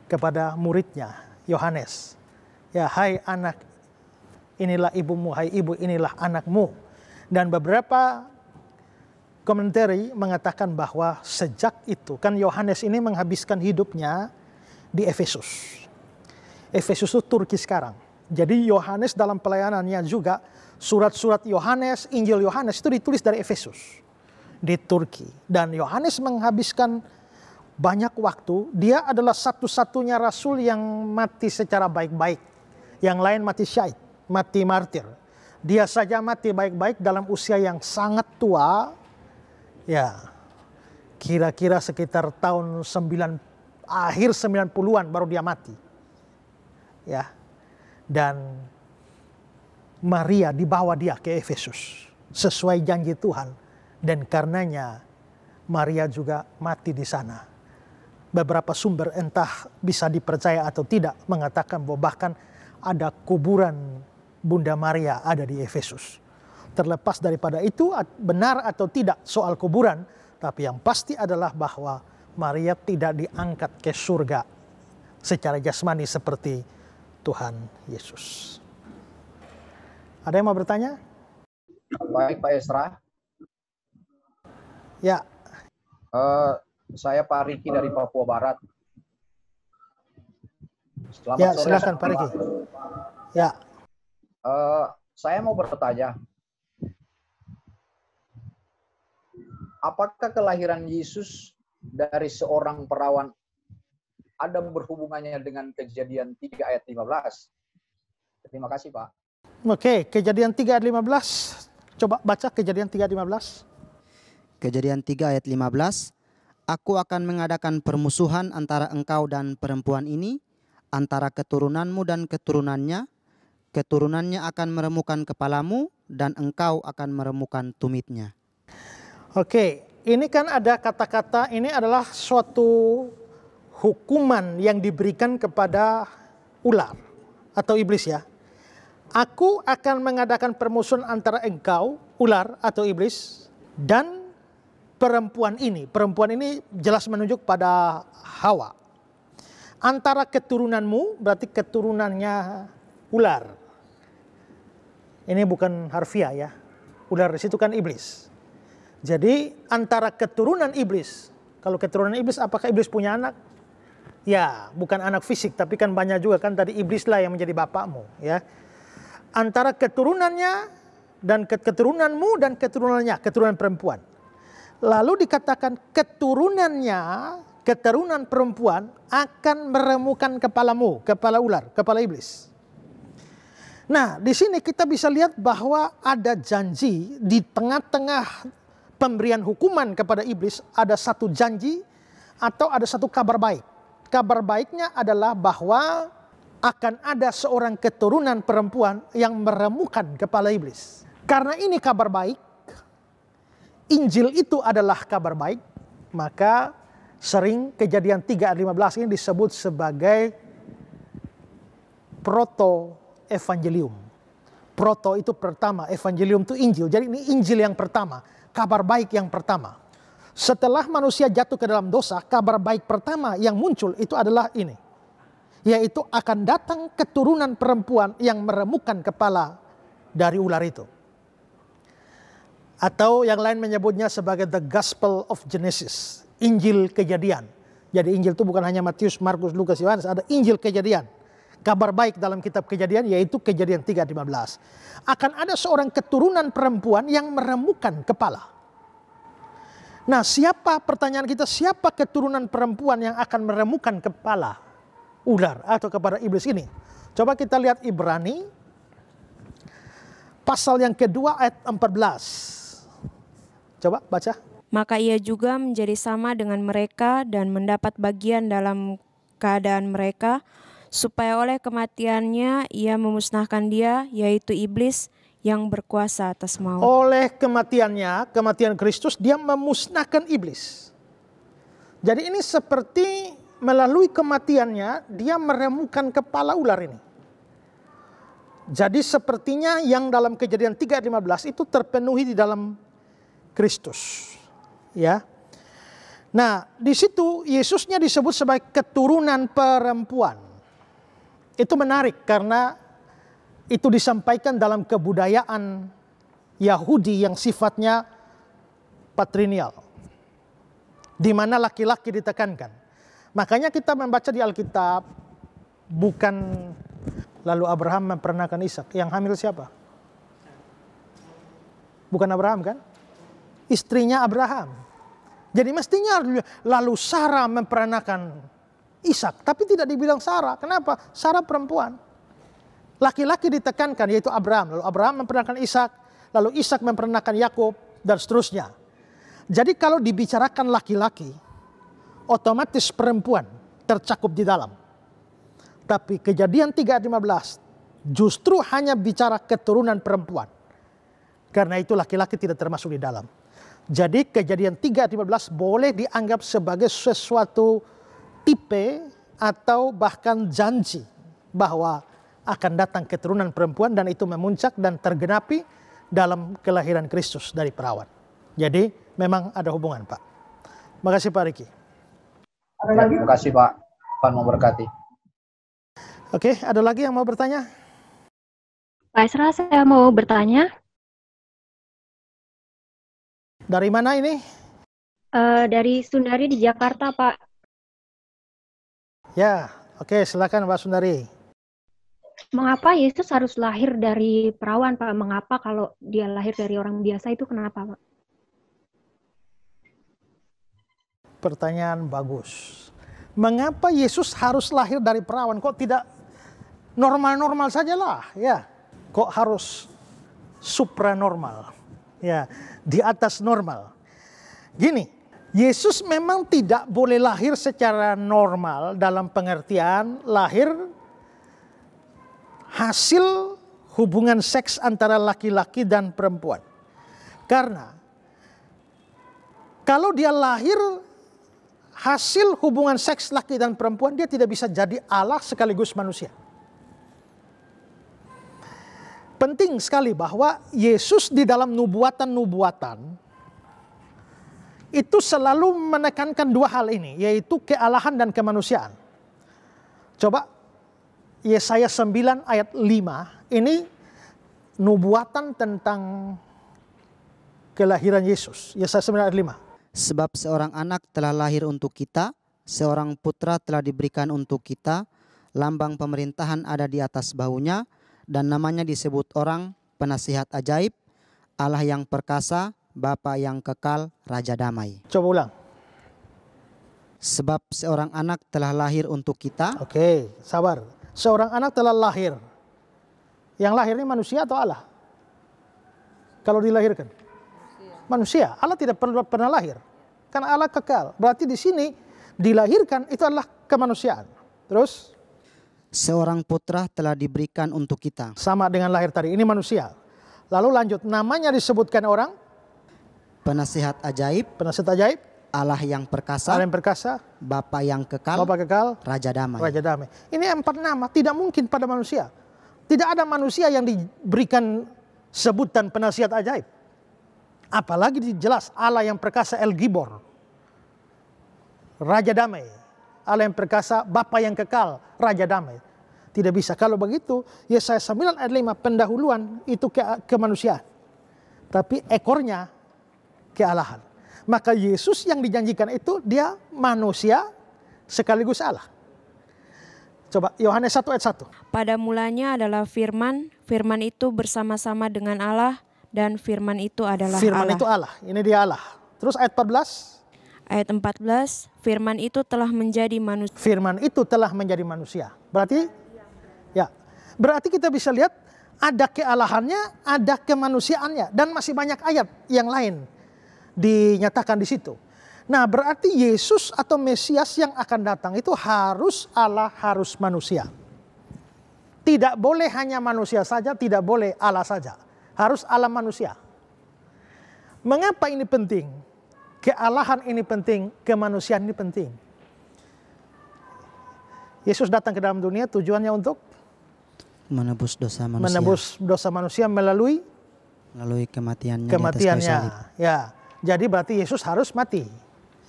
kepada muridnya, Yohanes. Ya, hai anak, inilah ibumu, hai ibu, inilah anakmu. Dan beberapa komentari mengatakan bahwa sejak itu, kan Yohanes ini menghabiskan hidupnya di Efesus. Efesus itu Turki sekarang. Jadi Yohanes dalam pelayanannya juga, surat-surat Yohanes, Injil Yohanes itu ditulis dari Efesus di Turki. Dan Yohanes menghabiskan banyak waktu. Dia adalah satu-satunya rasul yang mati secara baik-baik. Yang lain mati syahid, mati martir. Dia saja mati baik-baik dalam usia yang sangat tua. Ya, kira-kira sekitar tahun akhir 90-an baru dia mati. Ya. Dan Maria dibawa dia ke Efesus sesuai janji Tuhan, dan karenanya Maria juga mati di sana. Beberapa sumber entah bisa dipercaya atau tidak mengatakan bahwa bahkan ada kuburan Bunda Maria ada di Efesus. Terlepas daripada itu benar atau tidak soal kuburan, tapi yang pasti adalah bahwa Maria tidak diangkat ke surga secara jasmani seperti Tuhan Yesus. Ada yang mau bertanya? Baik, Pak Esra. Ya. Saya Pak Riki dari Papua Barat. Selamat ya, sore. silakan Pak Riki. Ya. Saya mau bertanya, apakah kelahiran Yesus dari seorang perawan ada berhubungannya dengan Kejadian 3 ayat 15? Terima kasih, Pak. Oke, Kejadian 3 ayat 15. Coba baca Kejadian 3 ayat 15. Kejadian 3 ayat 15. Aku akan mengadakan permusuhan antara engkau dan perempuan ini, antara keturunanmu dan keturunannya. Keturunannya akan meremukan kepalamu dan engkau akan meremukan tumitnya. Oke, ini kan ada kata-kata, ini adalah suatu hukuman yang diberikan kepada ular atau iblis ya. Aku akan mengadakan permusuhan antara engkau, ular atau iblis, dan perempuan ini. Perempuan ini jelas menunjuk pada Hawa. Antara keturunanmu, berarti keturunannya ular. Ini bukan harfiah ya. Ular di situ kan iblis. Jadi antara keturunan iblis. Kalau keturunan iblis, apakah iblis punya anak? Ya, bukan anak fisik, tapi kan banyak juga kan tadi iblislah yang menjadi bapakmu ya. Antara keturunannya dan keturunanmu dan keturunannya, keturunan perempuan. Lalu dikatakan keturunannya, keturunan perempuan akan meremukan kepalamu, kepala ular, kepala iblis. Nah, di sini kita bisa lihat bahwa ada janji di tengah-tengah pemberian hukuman kepada iblis, ada satu janji atau ada satu kabar baik. Kabar baiknya adalah bahwa akan ada seorang keturunan perempuan yang meremukan kepala iblis. Karena ini kabar baik, Injil itu adalah kabar baik, maka sering Kejadian 3 ayat 15 ini disebut sebagai proto-evangelium. Proto itu pertama, evangelium itu Injil. Jadi ini Injil yang pertama, kabar baik yang pertama. Setelah manusia jatuh ke dalam dosa, kabar baik pertama yang muncul itu adalah ini. Yaitu akan datang keturunan perempuan yang meremukkan kepala dari ular itu. Atau yang lain menyebutnya sebagai the Gospel of Genesis, Injil Kejadian. Jadi Injil itu bukan hanya Matius, Markus, Lukas, Yohanes, ada Injil Kejadian. Kabar baik dalam kitab Kejadian yaitu Kejadian 3:15. Akan ada seorang keturunan perempuan yang meremukkan kepala. Nah, pertanyaan kita, siapa keturunan perempuan yang akan meremukkan kepala ular atau kepada iblis ini? Coba kita lihat Ibrani pasal yang kedua ayat 14. Coba baca. Maka ia juga menjadi sama dengan mereka dan mendapat bagian dalam keadaan mereka, supaya oleh kematiannya ia memusnahkan dia, yaitu iblis, yang berkuasa atas maut. Oleh kematiannya, kematian Kristus, dia memusnahkan iblis. Jadi ini seperti melalui kematiannya, dia meremukkan kepala ular ini. Jadi sepertinya yang dalam Kejadian 3:15 itu terpenuhi di dalam Kristus. Ya. Nah, di situ Yesusnya disebut sebagai keturunan perempuan. Itu menarik karena itu disampaikan dalam kebudayaan Yahudi yang sifatnya patrilineal, di mana laki-laki ditekankan. Makanya kita membaca di Alkitab, bukan lalu Abraham memperanakan Ishak. Yang hamil siapa? Bukan Abraham kan? Istrinya Abraham. Jadi mestinya lalu Sarah memperanakan Ishak, tapi tidak dibilang Sarah. Kenapa? Sarah perempuan. Laki-laki ditekankan, yaitu Abraham. Lalu Abraham memperanakan Ishak, lalu Ishak memperanakan Yakub, dan seterusnya. Jadi kalau dibicarakan laki-laki, otomatis perempuan tercakup di dalam. Tapi Kejadian 3:15 justru hanya bicara keturunan perempuan. Karena itu laki-laki tidak termasuk di dalam. Jadi Kejadian 3:15 boleh dianggap sebagai sesuatu tipe atau bahkan janji bahwa akan datang keturunan perempuan, dan itu memuncak dan tergenapi dalam kelahiran Kristus dari perawan. Jadi memang ada hubungan, Pak. Makasih Pak Riki. Ya, terima kasih Pak. Tuhan memberkati. Oke, ada lagi yang mau bertanya? Pak Esra, saya mau bertanya. Dari mana ini? Dari Sundari di Jakarta, Pak. Ya, oke, silakan Pak Sundari. Mengapa Yesus harus lahir dari perawan, Pak? Mengapa kalau dia lahir dari orang biasa itu kenapa, Pak? Pertanyaan bagus. Mengapa Yesus harus lahir dari perawan? Kok tidak normal-normal sajalah, ya? Kok harus supranormal? Ya, di atas normal. Gini, Yesus memang tidak boleh lahir secara normal dalam pengertian lahir hasil hubungan seks antara laki-laki dan perempuan. Karena kalau dia lahir hasil hubungan seks laki dan perempuan, dia tidak bisa jadi Allah sekaligus manusia. Penting sekali bahwa Yesus di dalam nubuatan-nubuatan itu selalu menekankan dua hal ini, yaitu kealahan dan kemanusiaan. Coba Yesaya 9 ayat 5, ini nubuatan tentang kelahiran Yesus. Yesaya 9 ayat 5. Sebab seorang anak telah lahir untuk kita, seorang putra telah diberikan untuk kita, lambang pemerintahan ada di atas bahunya, dan namanya disebut orang penasihat ajaib, Allah yang perkasa, Bapa yang kekal, Raja damai. Coba ulang. Sebab seorang anak telah lahir untuk kita. Oke, sabar. Seorang anak telah lahir. Yang lahir ini manusia atau Allah? Kalau dilahirkan? Manusia. Allah tidak pernah lahir. Karena Allah kekal. Berarti di sini dilahirkan itu adalah kemanusiaan. Terus? Seorang putra telah diberikan untuk kita. Sama dengan lahir tadi. Ini manusia. Lalu lanjut. Namanya disebutkan orang? Penasihat ajaib. Penasihat ajaib. Allah yang perkasa. Allah yang perkasa. Bapa yang kekal. Bapa kekal. Raja damai. Raja damai. Ini 4 nama. Tidak mungkin pada manusia. Tidak ada manusia yang diberikan sebutan penasihat ajaib. Apalagi jelas Allah yang perkasa El Gibor, Raja Damai. Allah yang perkasa, Bapa yang kekal, Raja Damai. Tidak bisa. Kalau begitu, Yesaya 9 ayat 5, pendahuluan itu kemanusiaan. Tapi ekornya kealahan. Maka Yesus yang dijanjikan itu dia manusia sekaligus Allah. Coba Yohanes 1 ayat 1. Pada mulanya adalah firman, firman itu bersama-sama dengan Allah, dan firman itu adalah Firman Allah. itu Allah, ini dia Allah. Terus ayat 14. Ayat 14, firman itu telah menjadi manusia. Firman itu telah menjadi manusia. Berarti, ya, berarti kita bisa lihat ada kealahannya, ada kemanusiaannya, dan masih banyak ayat yang lain dinyatakan di situ. Nah, berarti Yesus atau Mesias yang akan datang itu harus Allah, harus manusia. Tidak boleh hanya manusia saja, tidak boleh Allah saja. Harus Allah manusia. Mengapa ini penting? Kealahan ini penting, kemanusiaan ini penting. Yesus datang ke dalam dunia tujuannya untuk menebus dosa manusia. Menebus dosa manusia melalui kematiannya. Kematiannya. Ya. Jadi berarti Yesus harus mati.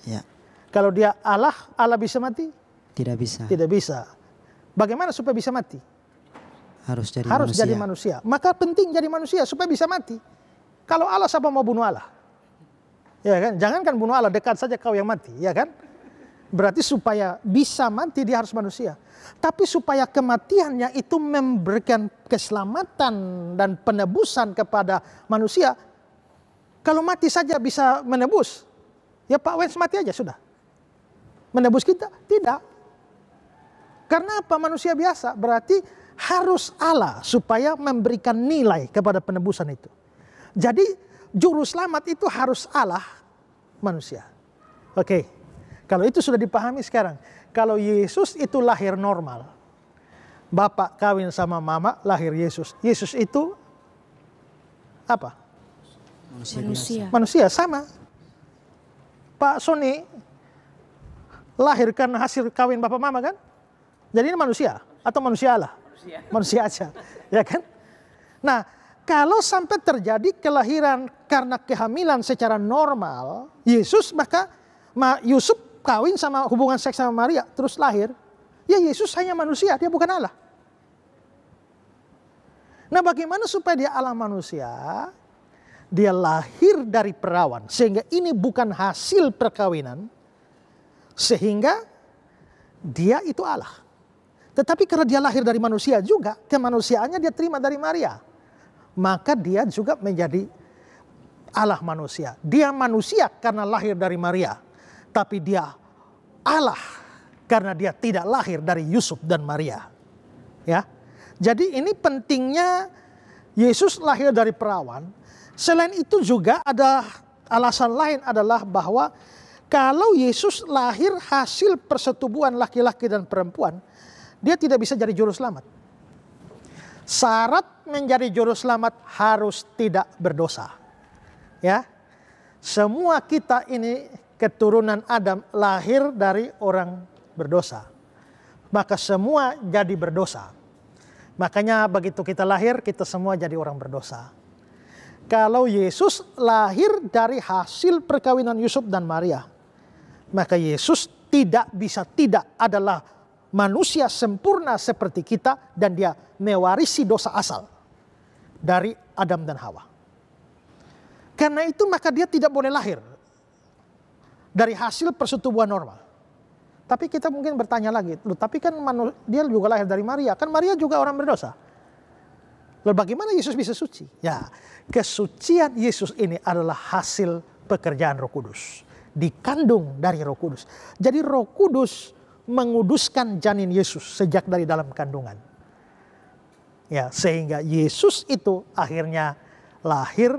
Ya. Kalau dia Allah, Allah bisa mati? Tidak bisa. Tidak bisa. Bagaimana supaya bisa mati? Harus manusia. Jadi manusia. Maka penting jadi manusia supaya bisa mati. Kalau Allah, siapa mau bunuh Allah? Ya kan? Jangankan bunuh Allah, dekat saja kau yang mati, ya kan? Berarti supaya bisa mati dia harus manusia. Tapi supaya kematiannya itu memberikan keselamatan dan penebusan kepada manusia. Kalau mati saja bisa menebus, ya Pak Wens mati aja sudah. Menebus kita? Tidak. Karena apa? Manusia biasa. Berarti harus Allah supaya memberikan nilai kepada penebusan itu. Jadi juru selamat itu harus Allah, manusia. Oke, kalau itu sudah dipahami sekarang. Kalau Yesus itu lahir normal, bapak kawin sama mama, lahir Yesus. Yesus itu apa? Manusia sama. Pak Sony lahir karena hasil kawin bapak mama kan? Jadi ini manusia atau manusia Allah? Manusia aja, ya kan? Nah, kalau sampai terjadi kelahiran karena kehamilan secara normal, Yesus maka Yusuf kawin sama hubungan seks sama Maria terus lahir. Ya Yesus hanya manusia, dia bukan Allah. Nah, bagaimana supaya dia Allah manusia? Dia lahir dari perawan sehingga ini bukan hasil perkawinan, sehingga dia itu Allah. Tetapi karena dia lahir dari manusia juga, kemanusiaannya dia terima dari Maria. Maka dia juga menjadi Allah manusia. Dia manusia karena lahir dari Maria. Tapi dia Allah karena dia tidak lahir dari Yusuf dan Maria. Ya. Jadi ini pentingnya Yesus lahir dari perawan. Selain itu juga ada alasan lain adalah bahwa kalau Yesus lahir hasil persetubuhan laki-laki dan perempuan, dia tidak bisa jadi juru selamat. Syarat menjadi juru selamat harus tidak berdosa. Ya. Semua kita ini keturunan Adam lahir dari orang berdosa. Maka semua jadi berdosa. Makanya begitu kita lahir, kita semua jadi orang berdosa. Kalau Yesus lahir dari hasil perkawinan Yusuf dan Maria, maka Yesus tidak bisa tidak adalah manusia sempurna seperti kita dan dia mewarisi dosa asal dari Adam dan Hawa. Karena itu maka dia tidak boleh lahir dari hasil persetubuhan normal. Tapi kita mungkin bertanya lagi, tapi kan dia juga lahir dari Maria, kan Maria juga orang berdosa. Lalu bagaimana Yesus bisa suci? Ya, kesucian Yesus ini adalah hasil pekerjaan Roh Kudus. Dikandung dari Roh Kudus. Jadi Roh Kudus menguduskan janin Yesus sejak dari dalam kandungan. Ya, sehingga Yesus itu akhirnya lahir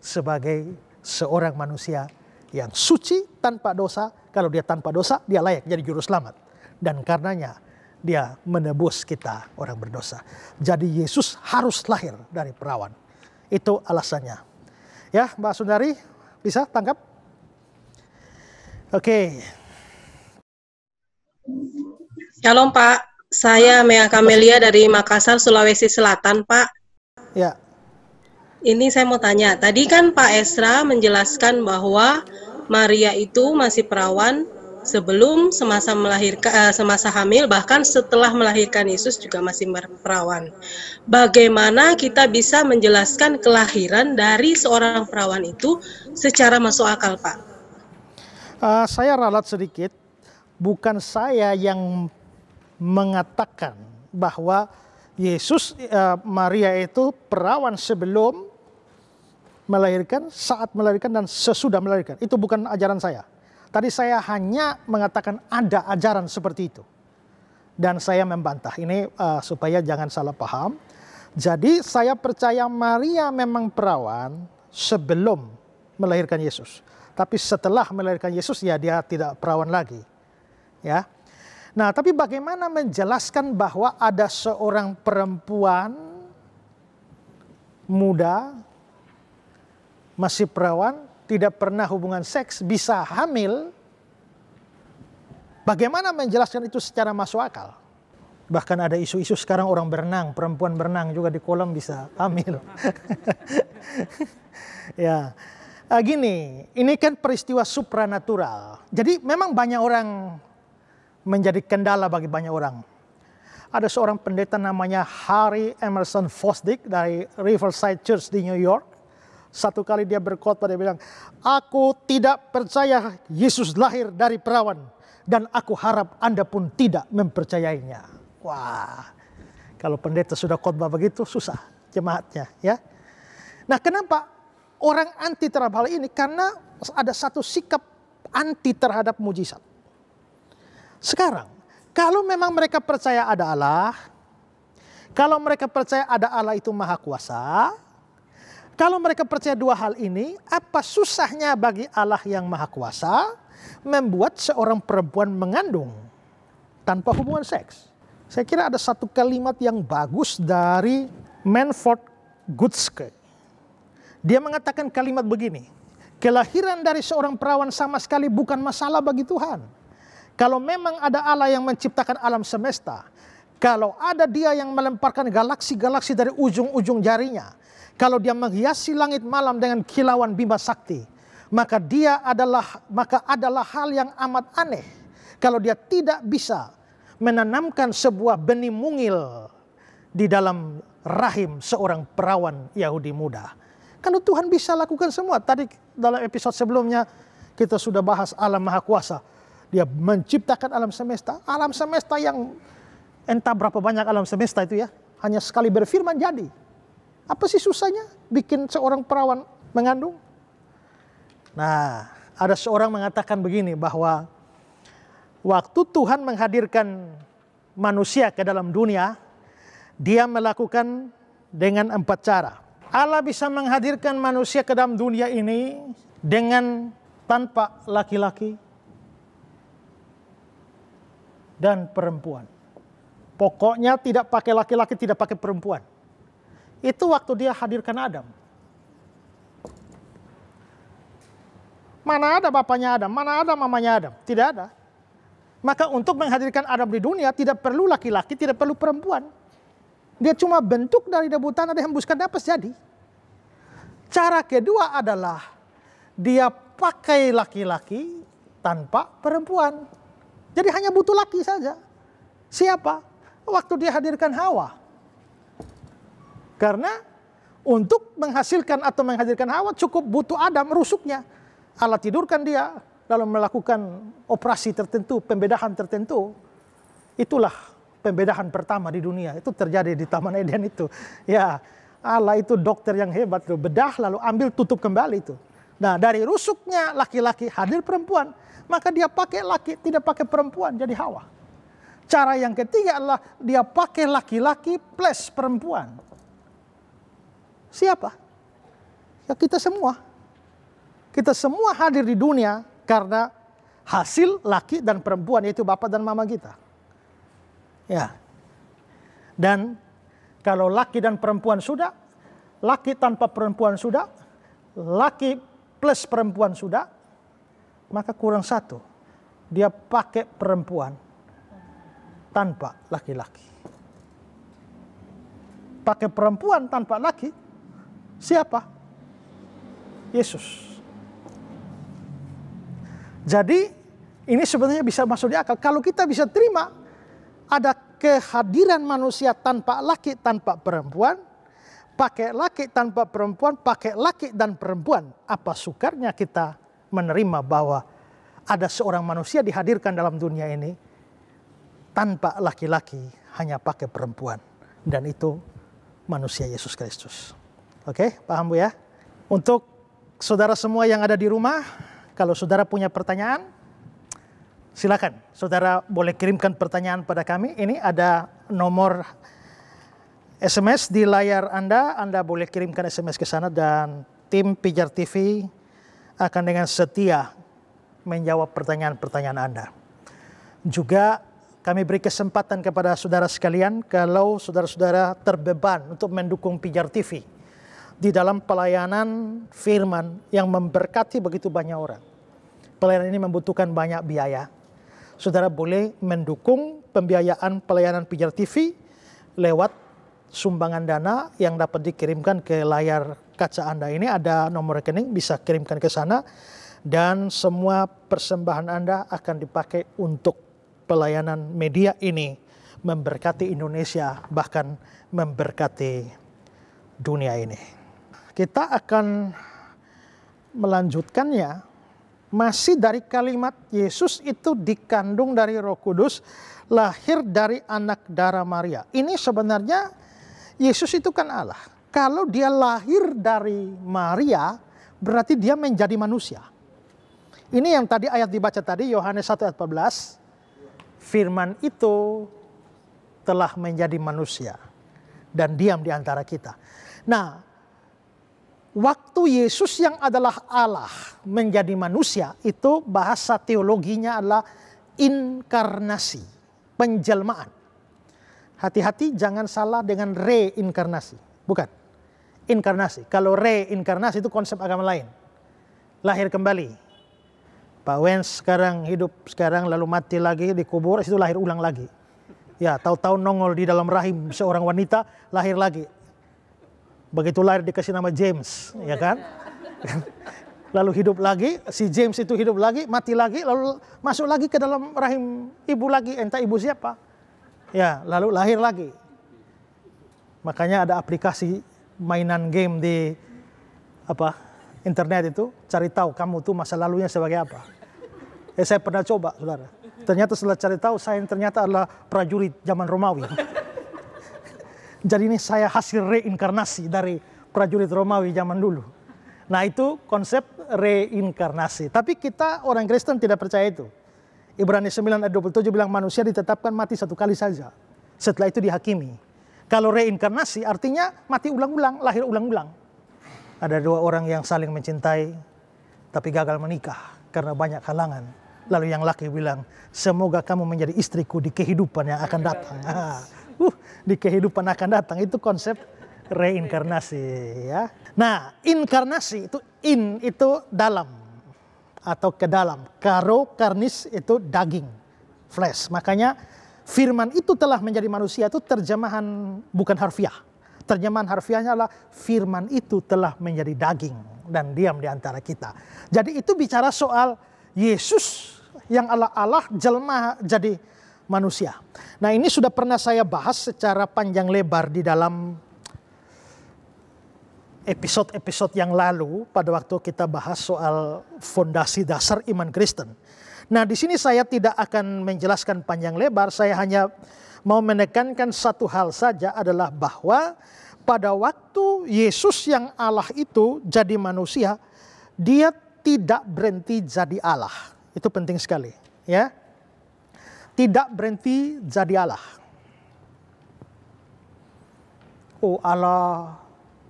sebagai seorang manusia yang suci tanpa dosa. Kalau dia tanpa dosa, dia layak jadi juru selamat. Dan karenanya dia menebus kita orang berdosa. Jadi Yesus harus lahir dari perawan. Itu alasannya. Ya, Mbak Sundari bisa tangkap? Oke. Shalom Pak. Saya Mea Kamelia dari Makassar, Sulawesi Selatan, Pak. Ya. Ini saya mau tanya, tadi kan Pak Esra menjelaskan bahwa Maria itu masih perawan sebelum semasa hamil, bahkan setelah melahirkan Yesus juga masih perawan. Bagaimana kita bisa menjelaskan kelahiran dari seorang perawan itu secara masuk akal, Pak? Saya ralat sedikit, bukan saya yang mengatakan bahwa Yesus, Maria itu perawan sebelum melahirkan, saat melahirkan, dan sesudah melahirkan. Itu bukan ajaran saya. Tadi saya hanya mengatakan ada ajaran seperti itu. Dan saya membantah ini supaya jangan salah paham. Jadi saya percaya Maria memang perawan sebelum melahirkan Yesus. Tapi setelah melahirkan Yesus ya dia tidak perawan lagi. Ya. Nah, tapi bagaimana menjelaskan bahwa ada seorang perempuan muda, masih perawan, tidak pernah hubungan seks, bisa hamil? Bagaimana menjelaskan itu secara masuk akal? Bahkan ada isu-isu sekarang orang berenang, perempuan berenang juga di kolam bisa hamil. Ya, gini, ini kan peristiwa supranatural. Jadi memang banyak orang menjadi kendala bagi banyak orang. Ada seorang pendeta namanya Harry Emerson Fosdick dari Riverside Church di New York. Satu kali dia berkhotbah, dia bilang, aku tidak percaya Yesus lahir dari perawan, dan aku harap Anda pun tidak mempercayainya. Wah, kalau pendeta sudah khotbah begitu susah jemaatnya, ya. Nah, kenapa orang anti terhadap hal ini? Karena ada satu sikap anti terhadap mujizat. Sekarang, kalau memang mereka percaya ada Allah, kalau mereka percaya ada Allah itu maha kuasa, kalau mereka percaya dua hal ini, apa susahnya bagi Allah yang maha kuasa membuat seorang perempuan mengandung tanpa hubungan seks? Saya kira ada satu kalimat yang bagus dari Manford Gutzke. Dia mengatakan kalimat begini, kelahiran dari seorang perawan sama sekali bukan masalah bagi Tuhan. Kalau memang ada Allah yang menciptakan alam semesta, kalau ada Dia yang melemparkan galaksi-galaksi dari ujung-ujung jarinya, kalau Dia menghiasi langit malam dengan kilauan Bima Sakti, maka adalah hal yang amat aneh kalau Dia tidak bisa menanamkan sebuah benih mungil di dalam rahim seorang perawan Yahudi muda. Kalau Tuhan bisa lakukan semua, tadi dalam episode sebelumnya kita sudah bahas alam maha kuasa. Dia menciptakan alam semesta yang entah berapa banyak alam semesta itu ya, hanya sekali berfirman jadi. Apa sih susahnya bikin seorang perawan mengandung? Nah, ada seorang mengatakan begini, bahwa waktu Tuhan menghadirkan manusia ke dalam dunia, Dia melakukan dengan 4 cara. Allah bisa menghadirkan manusia ke dalam dunia ini dengan tanpa laki-laki dan perempuan. Pokoknya tidak pakai laki-laki, tidak pakai perempuan. Itu waktu Dia hadirkan Adam. Mana ada bapaknya Adam, mana ada mamanya Adam? Tidak ada. Maka untuk menghadirkan Adam di dunia tidak perlu laki-laki, tidak perlu perempuan. Dia cuma bentuk dari debu tanah, dihembuskan napas jadi. Cara kedua adalah Dia pakai laki-laki tanpa perempuan. Jadi hanya butuh laki saja. Siapa? Waktu Dia hadirkan Hawa. Karena untuk menghasilkan atau menghadirkan Hawa cukup butuh Adam rusuknya. Allah tidurkan dia dalam melakukan operasi tertentu, pembedahan tertentu. Itulah pembedahan pertama di dunia. Itu terjadi di Taman Eden itu. Ya, Allah itu dokter yang hebat. Bedah lalu ambil tutup kembali itu. Nah, dari rusuknya laki-laki hadir perempuan. Maka Dia pakai laki, tidak pakai perempuan, jadi Hawa. Cara yang ketiga adalah Dia pakai laki-laki plus perempuan. Siapa? Ya kita semua. Kita semua hadir di dunia karena hasil laki dan perempuan, yaitu bapak dan mama kita. Ya. Dan kalau laki dan perempuan sudah, laki tanpa perempuan sudah, laki plus perempuan sudah, maka kurang satu. Dia pakai perempuan. tanpa laki-laki. Pakai perempuan tanpa laki, siapa? Yesus. Jadi ini sebenarnya bisa masuk di akal. Kalau kita bisa terima ada kehadiran manusia tanpa laki, tanpa perempuan, pakai laki tanpa perempuan, pakai laki dan perempuan. Apa sukarnya kita menerima bahwa ada seorang manusia dihadirkan dalam dunia ini tanpa laki-laki, hanya pakai perempuan. Dan itu manusia Yesus Kristus. Oke, paham Bu ya? Untuk saudara semua yang ada di rumah, kalau saudara punya pertanyaan, silakan. Saudara boleh kirimkan pertanyaan pada kami. Ini ada nomor SMS di layar Anda boleh kirimkan SMS ke sana dan tim Pijar TV akan dengan setia menjawab pertanyaan-pertanyaan Anda. Juga kami beri kesempatan kepada saudara sekalian kalau saudara-saudara terbeban untuk mendukung Pijar TV di dalam pelayanan firman yang memberkati begitu banyak orang. Pelayanan ini membutuhkan banyak biaya. Saudara boleh mendukung pembiayaan pelayanan Pijar TV lewat sumbangan dana yang dapat dikirimkan ke layar kaca Anda. Ini ada nomor rekening, bisa kirimkan ke sana. Dan semua persembahan Anda akan dipakai untuk pelayanan media ini memberkati Indonesia, bahkan memberkati dunia ini. Kita akan melanjutkannya masih dari kalimat Yesus itu dikandung dari Roh Kudus, lahir dari anak darah Maria. Ini sebenarnya Yesus itu kan Allah. Kalau dia lahir dari Maria, berarti dia menjadi manusia. Ini yang tadi ayat dibaca tadi, Yohanes 1 ayat 14. Firman itu telah menjadi manusia dan diam di antara kita. Nah, waktu Yesus yang adalah Allah menjadi manusia, itu bahasa teologinya adalah inkarnasi, penjelmaan. Hati-hati jangan salah dengan reinkarnasi. Bukan, inkarnasi. Kalau reinkarnasi itu konsep agama lain. Lahir kembali. Pak Wens sekarang hidup sekarang lalu mati lagi dikubur, itu lahir ulang lagi. Ya, tahu-tahu nongol di dalam rahim seorang wanita, lahir lagi. Begitu lahir dikasih nama James, ya kan? Lalu hidup lagi, si James itu hidup lagi, mati lagi, lalu masuk lagi ke dalam rahim ibu lagi, entah ibu siapa. Ya, lalu lahir lagi. Makanya ada aplikasi mainan game di internet itu, cari tahu kamu tuh masa lalunya sebagai apa. Saya pernah coba, saudara. Ternyata setelah cari tahu, saya ternyata adalah prajurit zaman Romawi. Jadi ini saya hasil reinkarnasi dari prajurit Romawi zaman dulu. Nah itu konsep reinkarnasi. Tapi kita orang Kristen tidak percaya itu. Ibrani 9 ayat 27 bilang manusia ditetapkan mati satu kali saja. Setelah itu dihakimi. Kalau reinkarnasi artinya mati ulang-ulang, lahir ulang-ulang. Ada dua orang yang saling mencintai tapi gagal menikah karena banyak halangan. Lalu yang laki bilang, semoga kamu menjadi istriku di kehidupan yang akan datang. Di kehidupan akan datang, itu konsep reinkarnasi. Ya. Nah, inkarnasi itu itu dalam atau ke dalam. Karo, karnis itu daging, flesh. Makanya firman itu telah menjadi manusia itu terjemahan bukan harfiah. Terjemahan harfiahnya adalah firman itu telah menjadi daging dan diam di antara kita. Jadi itu bicara soal Yesus yang Allah jelma jadi manusia. Nah ini sudah pernah saya bahas secara panjang lebar di dalam episode-episode yang lalu pada waktu kita bahas soal fondasi dasar iman Kristen. Nah di sini saya tidak akan menjelaskan panjang lebar, saya hanya mau menekankan satu hal saja adalah bahwa pada waktu Yesus yang Allah itu jadi manusia, dia tidak berhenti jadi Allah. Itu penting sekali, ya. Tidak berhenti jadi Allah. Oh Allah,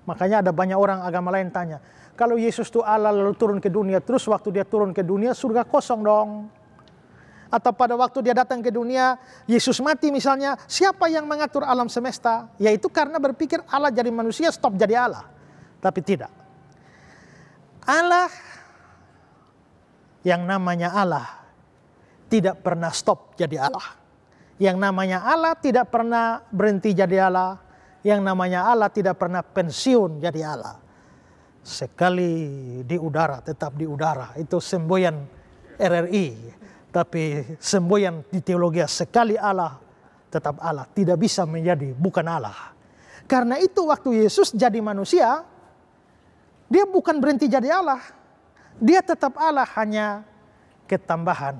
makanya ada banyak orang agama lain tanya, kalau Yesus itu Allah lalu turun ke dunia, terus waktu dia turun ke dunia surga kosong dong. Atau pada waktu dia datang ke dunia, Yesus mati misalnya, siapa yang mengatur alam semesta? Yaitu karena berpikir Allah jadi manusia, stop jadi Allah. Tapi tidak. Allah yang namanya Allah tidak pernah stop jadi Allah. Yang namanya Allah tidak pernah berhenti jadi Allah. Yang namanya Allah tidak pernah pensiun jadi Allah. Sekali di udara, tetap di udara. Itu semboyan RRI. Tapi semboyan di teologi, sekali Allah, tetap Allah. Tidak bisa menjadi bukan Allah. Karena itu waktu Yesus jadi manusia, dia bukan berhenti jadi Allah. Dia tetap Allah, hanya ketambahan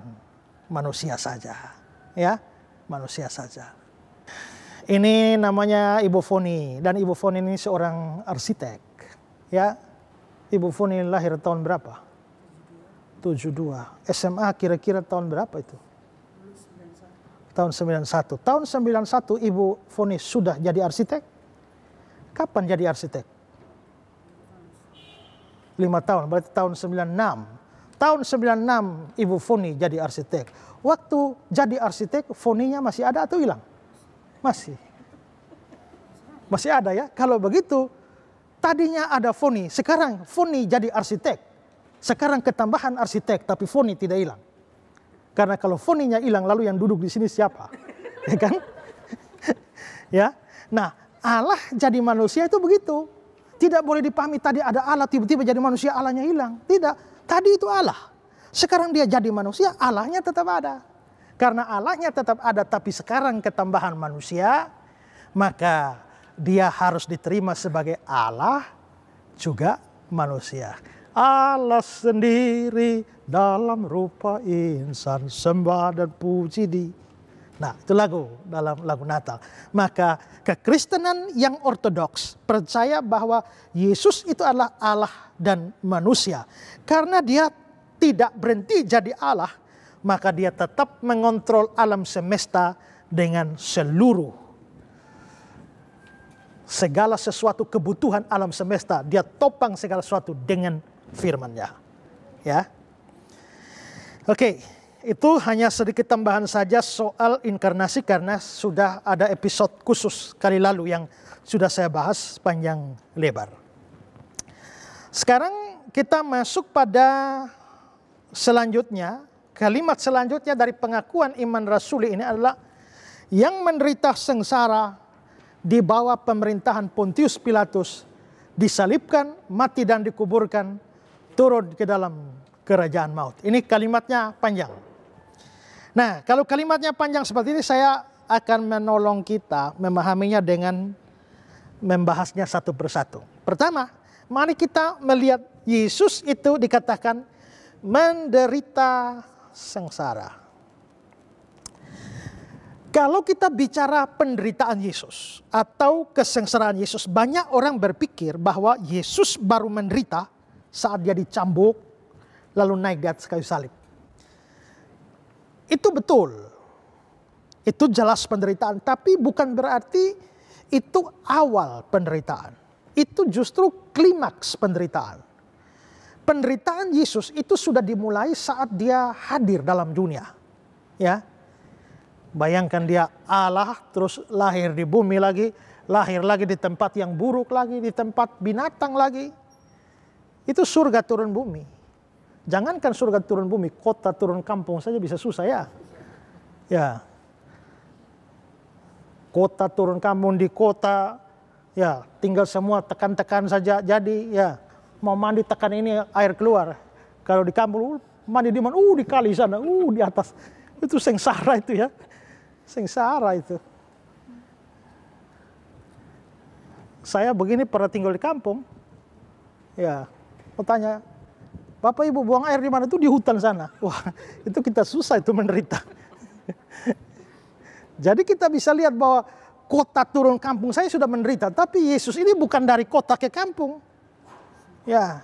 manusia saja. Ya, manusia saja. Ini namanya Ibu Foni, dan Ibu Foni ini seorang arsitek. Ya, Ibu Foni lahir tahun berapa? 72. SMA kira-kira tahun berapa itu? Tahun 91. Tahun 91 Ibu Foni sudah jadi arsitek? Kapan jadi arsitek? 5 tahun, berarti tahun 96. Tahun 96 Ibu Foni jadi arsitek. Waktu jadi arsitek, Foninya masih ada atau hilang? Masih. Masih ada ya. Kalau begitu, tadinya ada Foni, sekarang Foni jadi arsitek. Sekarang ketambahan arsitek, tapi Foni tidak hilang. Karena kalau Foninya hilang, lalu yang duduk di sini siapa? Ya kan? Ya. Nah, Allah jadi manusia itu begitu. Tidak boleh dipahami tadi ada Allah, tiba-tiba jadi manusia, Allahnya hilang. Tidak. Tadi itu Allah. Sekarang dia jadi manusia, Allahnya tetap ada. Karena Allahnya tetap ada, tapi sekarang ketambahan manusia, maka dia harus diterima sebagai Allah juga manusia. Allah sendiri dalam rupa insan, sembah dan puji di. Nah, itu lagu dalam lagu Natal. Maka kekristenan yang ortodoks percaya bahwa Yesus itu adalah Allah dan manusia. Karena dia tidak berhenti jadi Allah, maka dia tetap mengontrol alam semesta dengan seluruh segala sesuatu kebutuhan alam semesta. Dia topang segala sesuatu dengan firman-Nya. Ya. Oke, itu hanya sedikit tambahan saja soal inkarnasi karena sudah ada episode khusus kali lalu yang sudah saya bahas panjang lebar. Sekarang kita masuk pada selanjutnya, kalimat selanjutnya dari pengakuan iman rasuli ini adalah yang menderita sengsara di bawah pemerintahan Pontius Pilatus, disalibkan, mati dan dikuburkan, turun ke dalam kerajaan maut. Ini kalimatnya panjang. Nah, kalau kalimatnya panjang seperti ini, saya akan menolong kita memahaminya dengan membahasnya satu persatu. Pertama, mari kita melihat Yesus itu dikatakan menderita sengsara. Kalau kita bicara penderitaan Yesus atau kesengsaraan Yesus, banyak orang berpikir bahwa Yesus baru menderita saat dia dicambuk, lalu naik di atas kayu salib. Itu betul. Itu jelas penderitaan. Tapi bukan berarti itu awal penderitaan. Itu justru klimaks penderitaan. Penderitaan Yesus itu sudah dimulai saat dia hadir dalam dunia. Ya. Bayangkan dia Allah, terus lahir di bumi lagi. Lahir lagi di tempat yang buruk lagi, di tempat binatang lagi. Itu surga turun bumi. Jangankan surga turun bumi, kota turun kampung saja bisa susah ya. Ya. Kota turun kampung di kota, ya tinggal semua tekan-tekan saja jadi ya. Mau mandi tekan ini air keluar. Kalau di kampung mandi di mana? Di kali sana, di atas. Itu sengsara itu ya. Sengsara itu. Saya begini pernah tinggal di kampung. Ya, mau tanya, Bapak Ibu buang air di mana? Itu di hutan sana. Wah, itu kita susah itu menderita. Jadi kita bisa lihat bahwa kota turun kampung saya sudah menderita. Tapi Yesus ini bukan dari kota ke kampung. Ya,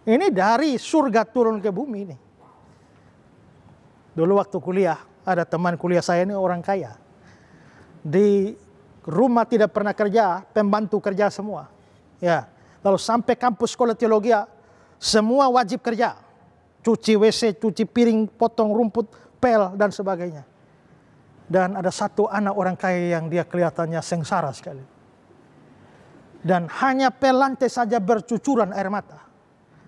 ini dari surga turun ke bumi ini. Dulu waktu kuliah, ada teman kuliah saya ini orang kaya. Di rumah tidak pernah kerja, pembantu kerja semua. Ya, lalu sampai kampus sekolah teologi, semua wajib kerja. Cuci WC, cuci piring, potong rumput, pel, dan sebagainya. Dan ada satu anak orang kaya yang dia kelihatannya sengsara sekali. Dan hanya pel lantai saja bercucuran air mata.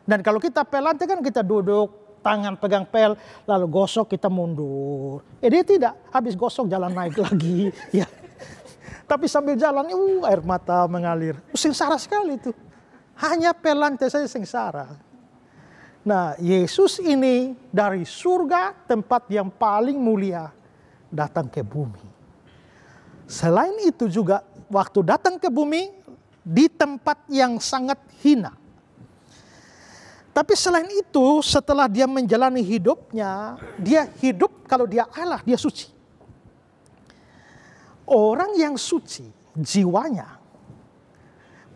Dan kalau kita pel lantai kan kita duduk, tangan pegang pel, lalu gosok kita mundur. Dia tidak, habis gosok jalan naik lagi. Ya. Tapi sambil jalan, air mata mengalir. Sengsara sekali itu. Hanya pel lantai saja sengsara. Nah, Yesus ini dari surga, tempat yang paling mulia, datang ke bumi. Selain itu juga, waktu datang ke bumi, di tempat yang sangat hina. Tapi selain itu, setelah dia menjalani hidupnya, dia hidup kalau dia Allah, dia suci. Orang yang suci, jiwanya,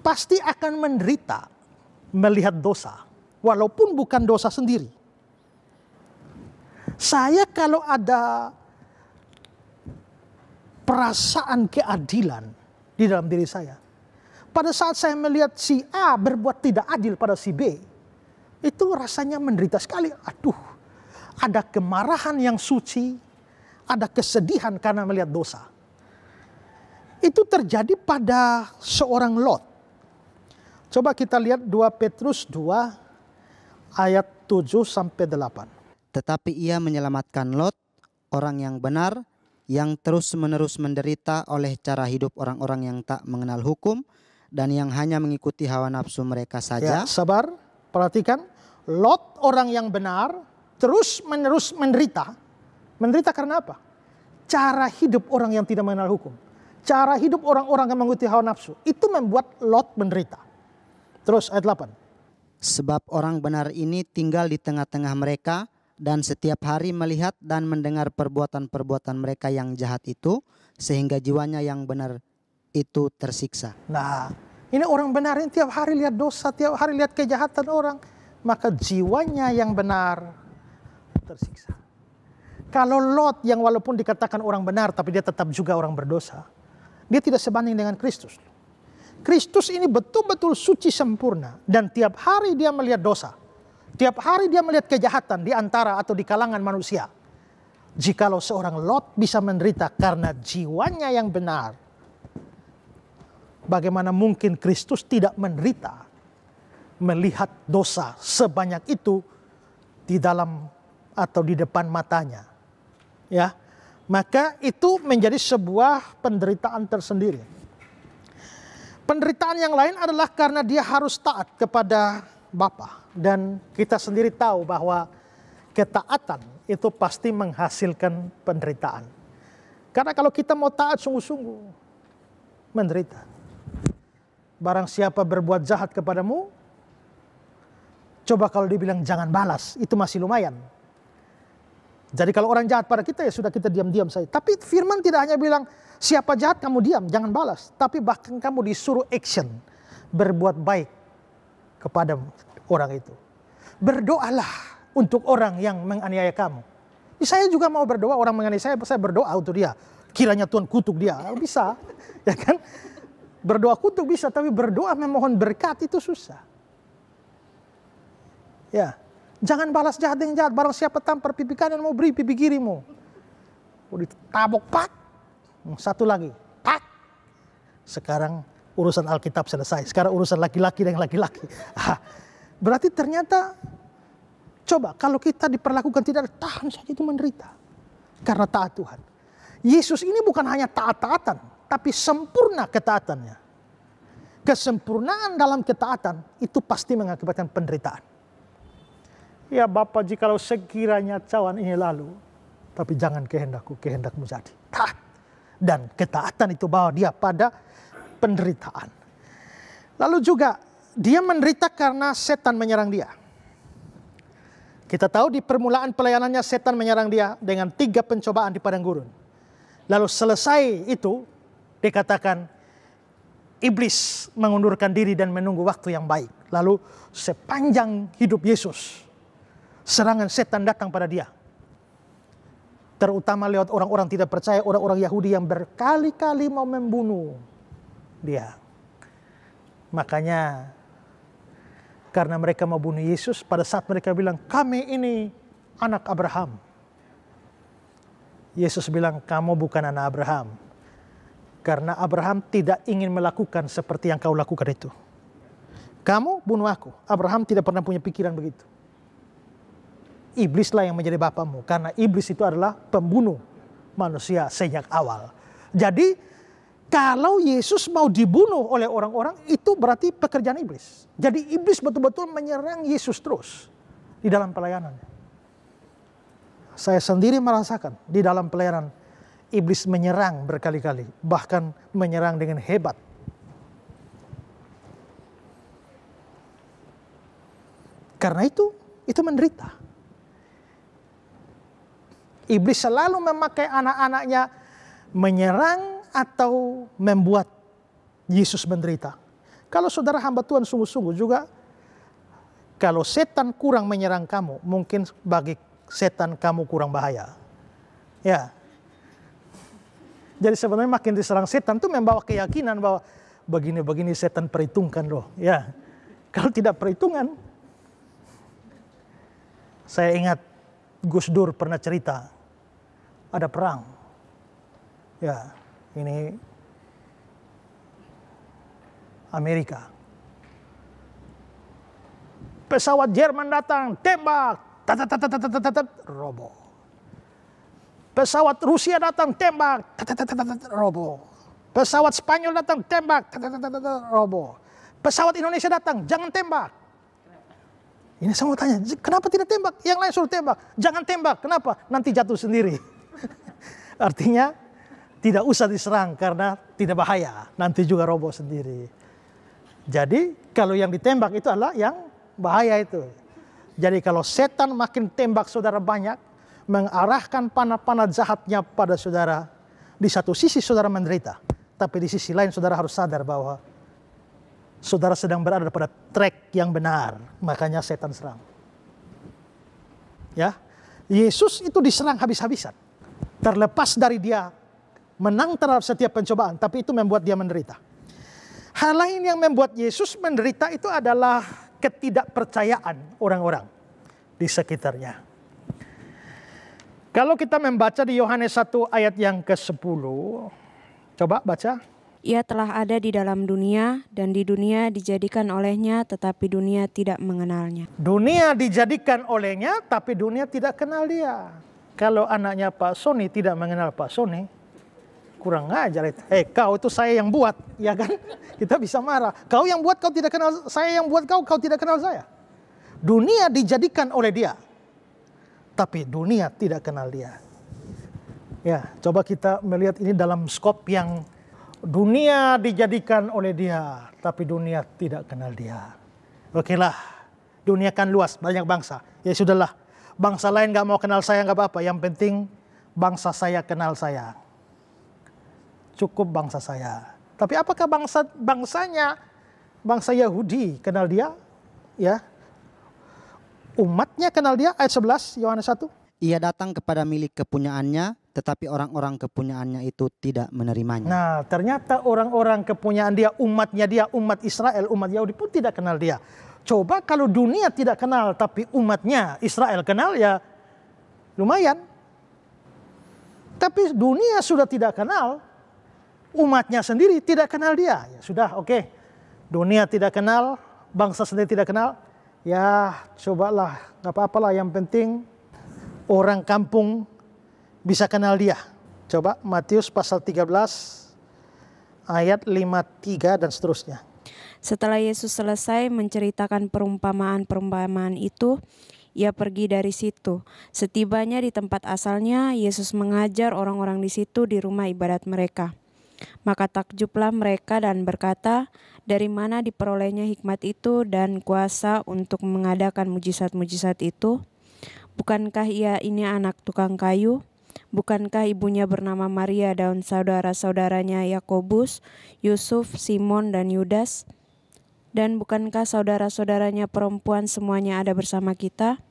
pasti akan menderita melihat dosa. Walaupun bukan dosa sendiri. Saya kalau ada perasaan keadilan di dalam diri saya, pada saat saya melihat si A berbuat tidak adil pada si B, itu rasanya menderita sekali. Aduh, ada kemarahan yang suci, ada kesedihan karena melihat dosa. Itu terjadi pada seorang Lot. Coba kita lihat 2 Petrus 2 ayat 7-8. Tetapi ia menyelamatkan Lot, orang yang benar, yang terus-menerus menderita oleh cara hidup orang-orang yang tak mengenal hukum, dan yang hanya mengikuti hawa nafsu mereka saja. Ya, sabar, perhatikan. Lot orang yang benar, terus-menerus menderita. Menderita karena apa? Cara hidup orang yang tidak mengenal hukum. Cara hidup orang-orang yang mengikuti hawa nafsu. Itu membuat Lot menderita. Terus ayat 8. Sebab orang benar ini tinggal di tengah-tengah mereka, dan setiap hari melihat dan mendengar perbuatan-perbuatan mereka yang jahat itu, sehingga jiwanya yang benar itu tersiksa. Nah, ini orang benar ini tiap hari lihat dosa, tiap hari lihat kejahatan orang, maka jiwanya yang benar tersiksa. Kalau Lot yang walaupun dikatakan orang benar, tapi dia tetap juga orang berdosa, dia tidak sebanding dengan Kristus. Kristus ini betul-betul suci sempurna, dan tiap hari dia melihat dosa. Tiap hari dia melihat kejahatan di antara atau di kalangan manusia. Jikalau seorang Lot bisa menderita karena jiwanya yang benar, bagaimana mungkin Kristus tidak menderita melihat dosa sebanyak itu di dalam atau di depan matanya. Ya, maka itu menjadi sebuah penderitaan tersendiri. Penderitaan yang lain adalah karena dia harus taat kepada Bapa. Dan kita sendiri tahu bahwa ketaatan itu pasti menghasilkan penderitaan. Karena kalau kita mau taat sungguh-sungguh, menderita. Barang siapa berbuat jahat kepadamu, coba kalau dibilang jangan balas, itu masih lumayan. Jadi kalau orang jahat pada kita, ya sudah kita diam-diam saja. Tapi firman tidak hanya bilang, siapa jahat kamu diam, jangan balas. Tapi bahkan kamu disuruh action, berbuat baik kepada orang itu. Berdoalah untuk orang yang menganiaya kamu. Saya juga mau berdoa, orang menganiaya saya berdoa untuk dia. Kiranya Tuhan kutuk dia, bisa. Ya kan? Berdoa kutuk bisa, tapi berdoa memohon berkat itu susah. Ya, jangan balas jahat dengan jahat. Barang siapa tampar pipi kanan mau beri pipi kirimu. Mau ditabok, pak. Satu lagi, pak. Sekarang urusan Alkitab selesai. Sekarang urusan laki-laki dengan laki-laki. Berarti ternyata, coba kalau kita diperlakukan tidak tahan saja itu menderita. Karena taat Tuhan. Yesus ini bukan hanya taat-taatan, tapi sempurna ketaatannya. Kesempurnaan dalam ketaatan itu pasti mengakibatkan penderitaan. Ya Bapa, jikalau sekiranya cawan ini lalu, tapi jangan kehendakku, kehendakmu jadi. Taat. Dan ketaatan itu bawa dia pada penderitaan. Lalu juga dia menderita karena setan menyerang dia. Kita tahu di permulaan pelayanannya setan menyerang dia dengan 3 pencobaan di padang gurun. Lalu selesai itu dikatakan iblis mengundurkan diri dan menunggu waktu yang baik. Lalu sepanjang hidup Yesus, serangan setan datang pada dia. Terutama lewat orang-orang tidak percaya, orang-orang Yahudi yang berkali-kali mau membunuh dia. Makanya karena mereka mau bunuh Yesus, pada saat mereka bilang, kami ini anak Abraham. Yesus bilang, kamu bukan anak Abraham. Karena Abraham tidak ingin melakukan seperti yang kau lakukan itu. Kamu bunuh aku. Abraham tidak pernah punya pikiran begitu. iblislah yang menjadi bapamu. Karena iblis itu adalah pembunuh manusia sejak awal. Jadi kalau Yesus mau dibunuh oleh orang-orang, itu berarti pekerjaan iblis. Jadi iblis betul-betul menyerang Yesus terus di dalam pelayanannya. Saya sendiri merasakan di dalam pelayanan, iblis menyerang berkali-kali, bahkan menyerang dengan hebat. Karena itu menderita. Iblis selalu memakai anak-anaknya menyerang atau membuat Yesus menderita. Kalau saudara hamba Tuhan sungguh-sungguh juga, kalau setan kurang menyerang kamu, mungkin bagi setan kamu kurang bahaya. Ya. Jadi sebenarnya makin diserang setan itu membawa keyakinan bahwa begini-begini setan perhitungkan loh. Ya. Kalau tidak perhitungan, saya ingat Gus Dur pernah cerita, ada perang. Ya, ini Amerika. Pesawat Jerman datang, tembak, roboh. Pesawat Rusia datang, tembak, roboh. Pesawat Spanyol datang, tembak, roboh. Pesawat Indonesia datang, jangan tembak. Ini saya mau tanya, kenapa tidak tembak? Yang lain suruh tembak. Jangan tembak, kenapa? Nanti jatuh sendiri. Artinya tidak usah diserang karena tidak bahaya. Nanti juga roboh sendiri. Jadi kalau yang ditembak itu adalah yang bahaya itu. Jadi kalau setan makin tembak saudara banyak, mengarahkan panah-panah jahatnya pada saudara, di satu sisi saudara menderita. Tapi di sisi lain saudara harus sadar bahwa saudara sedang berada pada track yang benar, makanya setan serang. Ya, Yesus itu diserang habis-habisan. Terlepas dari dia menang terhadap setiap pencobaan, tapi itu membuat dia menderita. Hal lain yang membuat Yesus menderita itu adalah ketidakpercayaan orang-orang di sekitarnya. Kalau kita membaca di Yohanes 1 ayat yang ke-10, coba baca. Ia telah ada di dalam dunia, dan di dunia dijadikan olehnya, tetapi dunia tidak mengenalnya. Dunia dijadikan olehnya, tapi dunia tidak kenal dia. Kalau anaknya Pak Sony tidak mengenal Pak Sony, kurang ajar itu. Kau itu saya yang buat, ya kan? Kita bisa marah. Kau yang buat, kau tidak kenal saya, yang buat kau, kau tidak kenal saya. Dunia dijadikan oleh dia, tapi dunia tidak kenal dia. Ya, coba kita melihat ini dalam skop yang dunia dijadikan oleh dia, tapi dunia tidak kenal dia. Oke lah, dunia kan luas, banyak bangsa. Ya sudahlah, bangsa lain gak mau kenal saya gak apa-apa. Yang penting bangsa saya kenal saya. Cukup bangsa saya. Tapi apakah bangsa Yahudi kenal dia? Ya, umatnya kenal dia. Ayat 11 Yohanes 1. Ia datang kepada milik kepunyaannya, tetapi orang-orang kepunyaannya itu tidak menerimanya. Nah, ternyata orang-orang kepunyaan dia, umatnya dia, umat Israel, umat Yahudi pun tidak kenal dia. Coba kalau dunia tidak kenal, tapi umatnya Israel kenal, ya lumayan. Tapi dunia sudah tidak kenal, umatnya sendiri tidak kenal dia. Ya sudah, oke. Dunia tidak kenal, bangsa sendiri tidak kenal. Ya cobalah, gak apa-apalah, yang penting orang kampung bisa kenal dia. Coba Matius pasal 13 ayat 53 dan seterusnya. Setelah Yesus selesai menceritakan perumpamaan-perumpamaan itu, ia pergi dari situ. Setibanya di tempat asalnya, Yesus mengajar orang-orang di situ di rumah ibadat mereka. Maka takjublah mereka dan berkata, dari mana diperolehnya hikmat itu dan kuasa untuk mengadakan mujizat-mujizat itu? Bukankah ia ini anak tukang kayu? Bukankah ibunya bernama Maria dan saudara-saudaranya Yakobus, Yusuf, Simon, dan Yudas? Dan bukankah saudara-saudaranya perempuan semuanya ada bersama kita?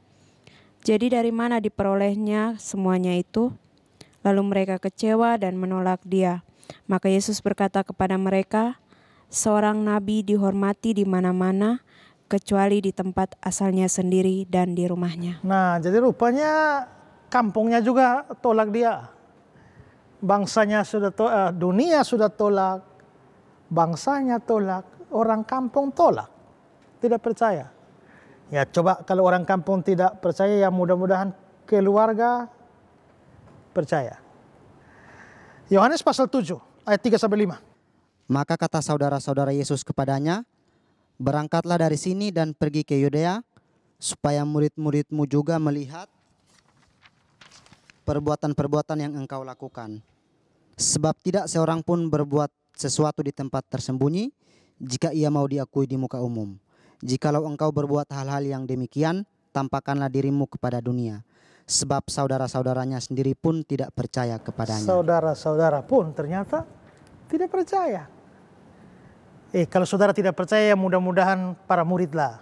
Jadi dari mana diperolehnya semuanya itu? Lalu mereka kecewa dan menolak dia. Maka Yesus berkata kepada mereka, seorang nabi dihormati di mana-mana, kecuali di tempat asalnya sendiri dan di rumahnya. Nah, jadi rupanya kampungnya juga tolak dia. Bangsanya sudah tolak, dunia sudah tolak, bangsanya tolak, orang kampung tolak. Tidak percaya. Ya coba kalau orang kampung tidak percaya, ya mudah-mudahan keluarga percaya. Yohanes pasal 7 ayat 3-5. Maka kata saudara-saudara Yesus kepadanya, berangkatlah dari sini dan pergi ke Yudea, supaya murid-muridmu juga melihat perbuatan-perbuatan yang engkau lakukan. Sebab tidak seorang pun berbuat sesuatu di tempat tersembunyi, jika ia mau diakui di muka umum. Jikalau engkau berbuat hal-hal yang demikian, tampakkanlah dirimu kepada dunia. Sebab saudara-saudaranya sendiri pun tidak percaya kepadanya. Saudara-saudara pun ternyata tidak percaya. Kalau saudara tidak percaya, mudah-mudahan para muridlah.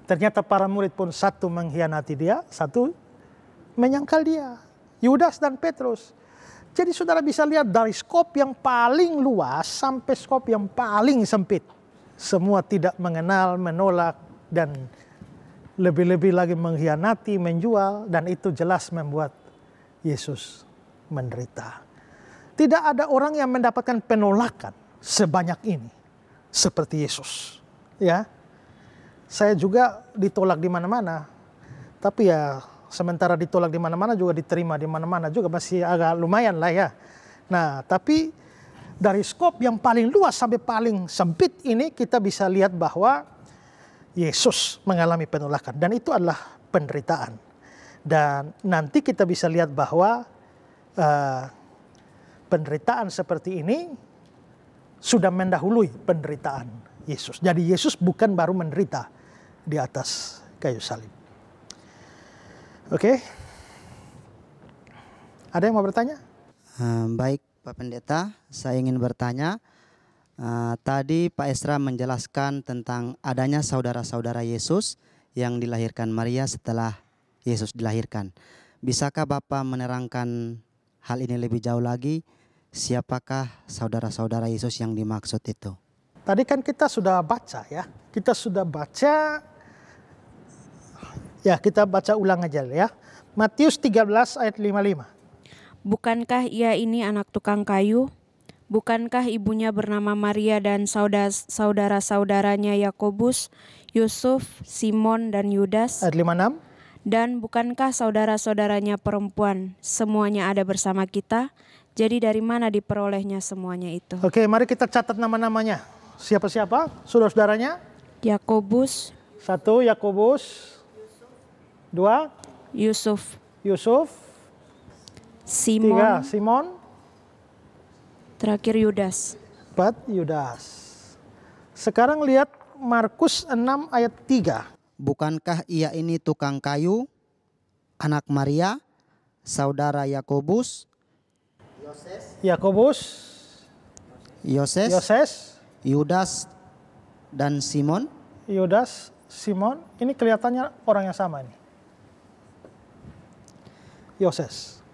Ternyata para murid pun satu mengkhianati dia, satu menyangkal dia. Yudas dan Petrus. Jadi saudara bisa lihat dari skop yang paling luas sampai skop yang paling sempit. Semua tidak mengenal, menolak, dan lebih-lebih lagi mengkhianati, menjual, dan itu jelas membuat Yesus menderita. Tidak ada orang yang mendapatkan penolakan sebanyak ini seperti Yesus. Ya, saya juga ditolak di mana-mana, tapi ya sementara ditolak di mana-mana juga diterima di mana-mana juga, masih agak lumayan lah ya. Nah, tapi dari skop yang paling luas sampai paling sempit ini kita bisa lihat bahwa Yesus mengalami penolakan dan itu adalah penderitaan. Dan nanti kita bisa lihat bahwa penderitaan seperti ini sudah mendahului penderitaan Yesus. Jadi Yesus bukan baru menderita di atas kayu salib. Oke. Ada yang mau bertanya? Baik Pak Pendeta, saya ingin bertanya. Tadi Pak Esra menjelaskan tentang adanya saudara-saudara Yesus yang dilahirkan Maria setelah Yesus dilahirkan. Bisakah Bapak menerangkan hal ini lebih jauh lagi? Siapakah saudara-saudara Yesus yang dimaksud itu? Tadi kan kita sudah baca ya. Kita sudah baca. Ya, kita baca ulang aja ya. Matius 13 ayat 55. Bukankah ia ini anak tukang kayu? Bukankah ibunya bernama Maria dan saudara-saudaranya Yakobus, Yusuf, Simon, dan Yudas? Ayat 56. Dan bukankah saudara-saudaranya perempuan semuanya ada bersama kita? Jadi dari mana diperolehnya semuanya itu? Oke, mari kita catat nama-namanya. Siapa-siapa? Saudara-saudaranya? Yakobus. 1. Yakobus. 2. Yusuf. Simon. 3. Simon. Terakhir Yudas. 4. Yudas. Sekarang lihat Markus 6 ayat 3. Bukankah ia ini tukang kayu, anak Maria, saudara Yakobus, Yoses, Yudas, dan Simon? Yudas, Simon, ini kelihatannya orang yang sama ini. Yoses.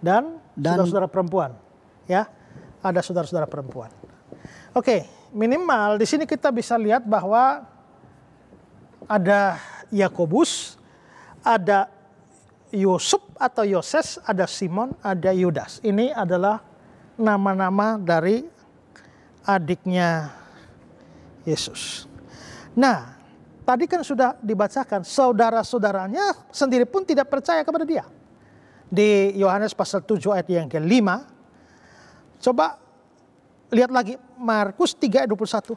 Dan saudara-saudara perempuan. Ya, ada saudara-saudara perempuan. Oke, minimal di sini kita bisa lihat bahwa ada Yakobus, ada Yusuf atau Yoses, ada Simon, ada Yudas. Ini adalah nama-nama dari adiknya Yesus. Nah, tadi kan sudah dibacakan, saudara-saudaranya sendiri pun tidak percaya kepada dia. Di Yohanes pasal 7 ayat yang ke-5, coba lihat lagi Markus 3 ayat 21.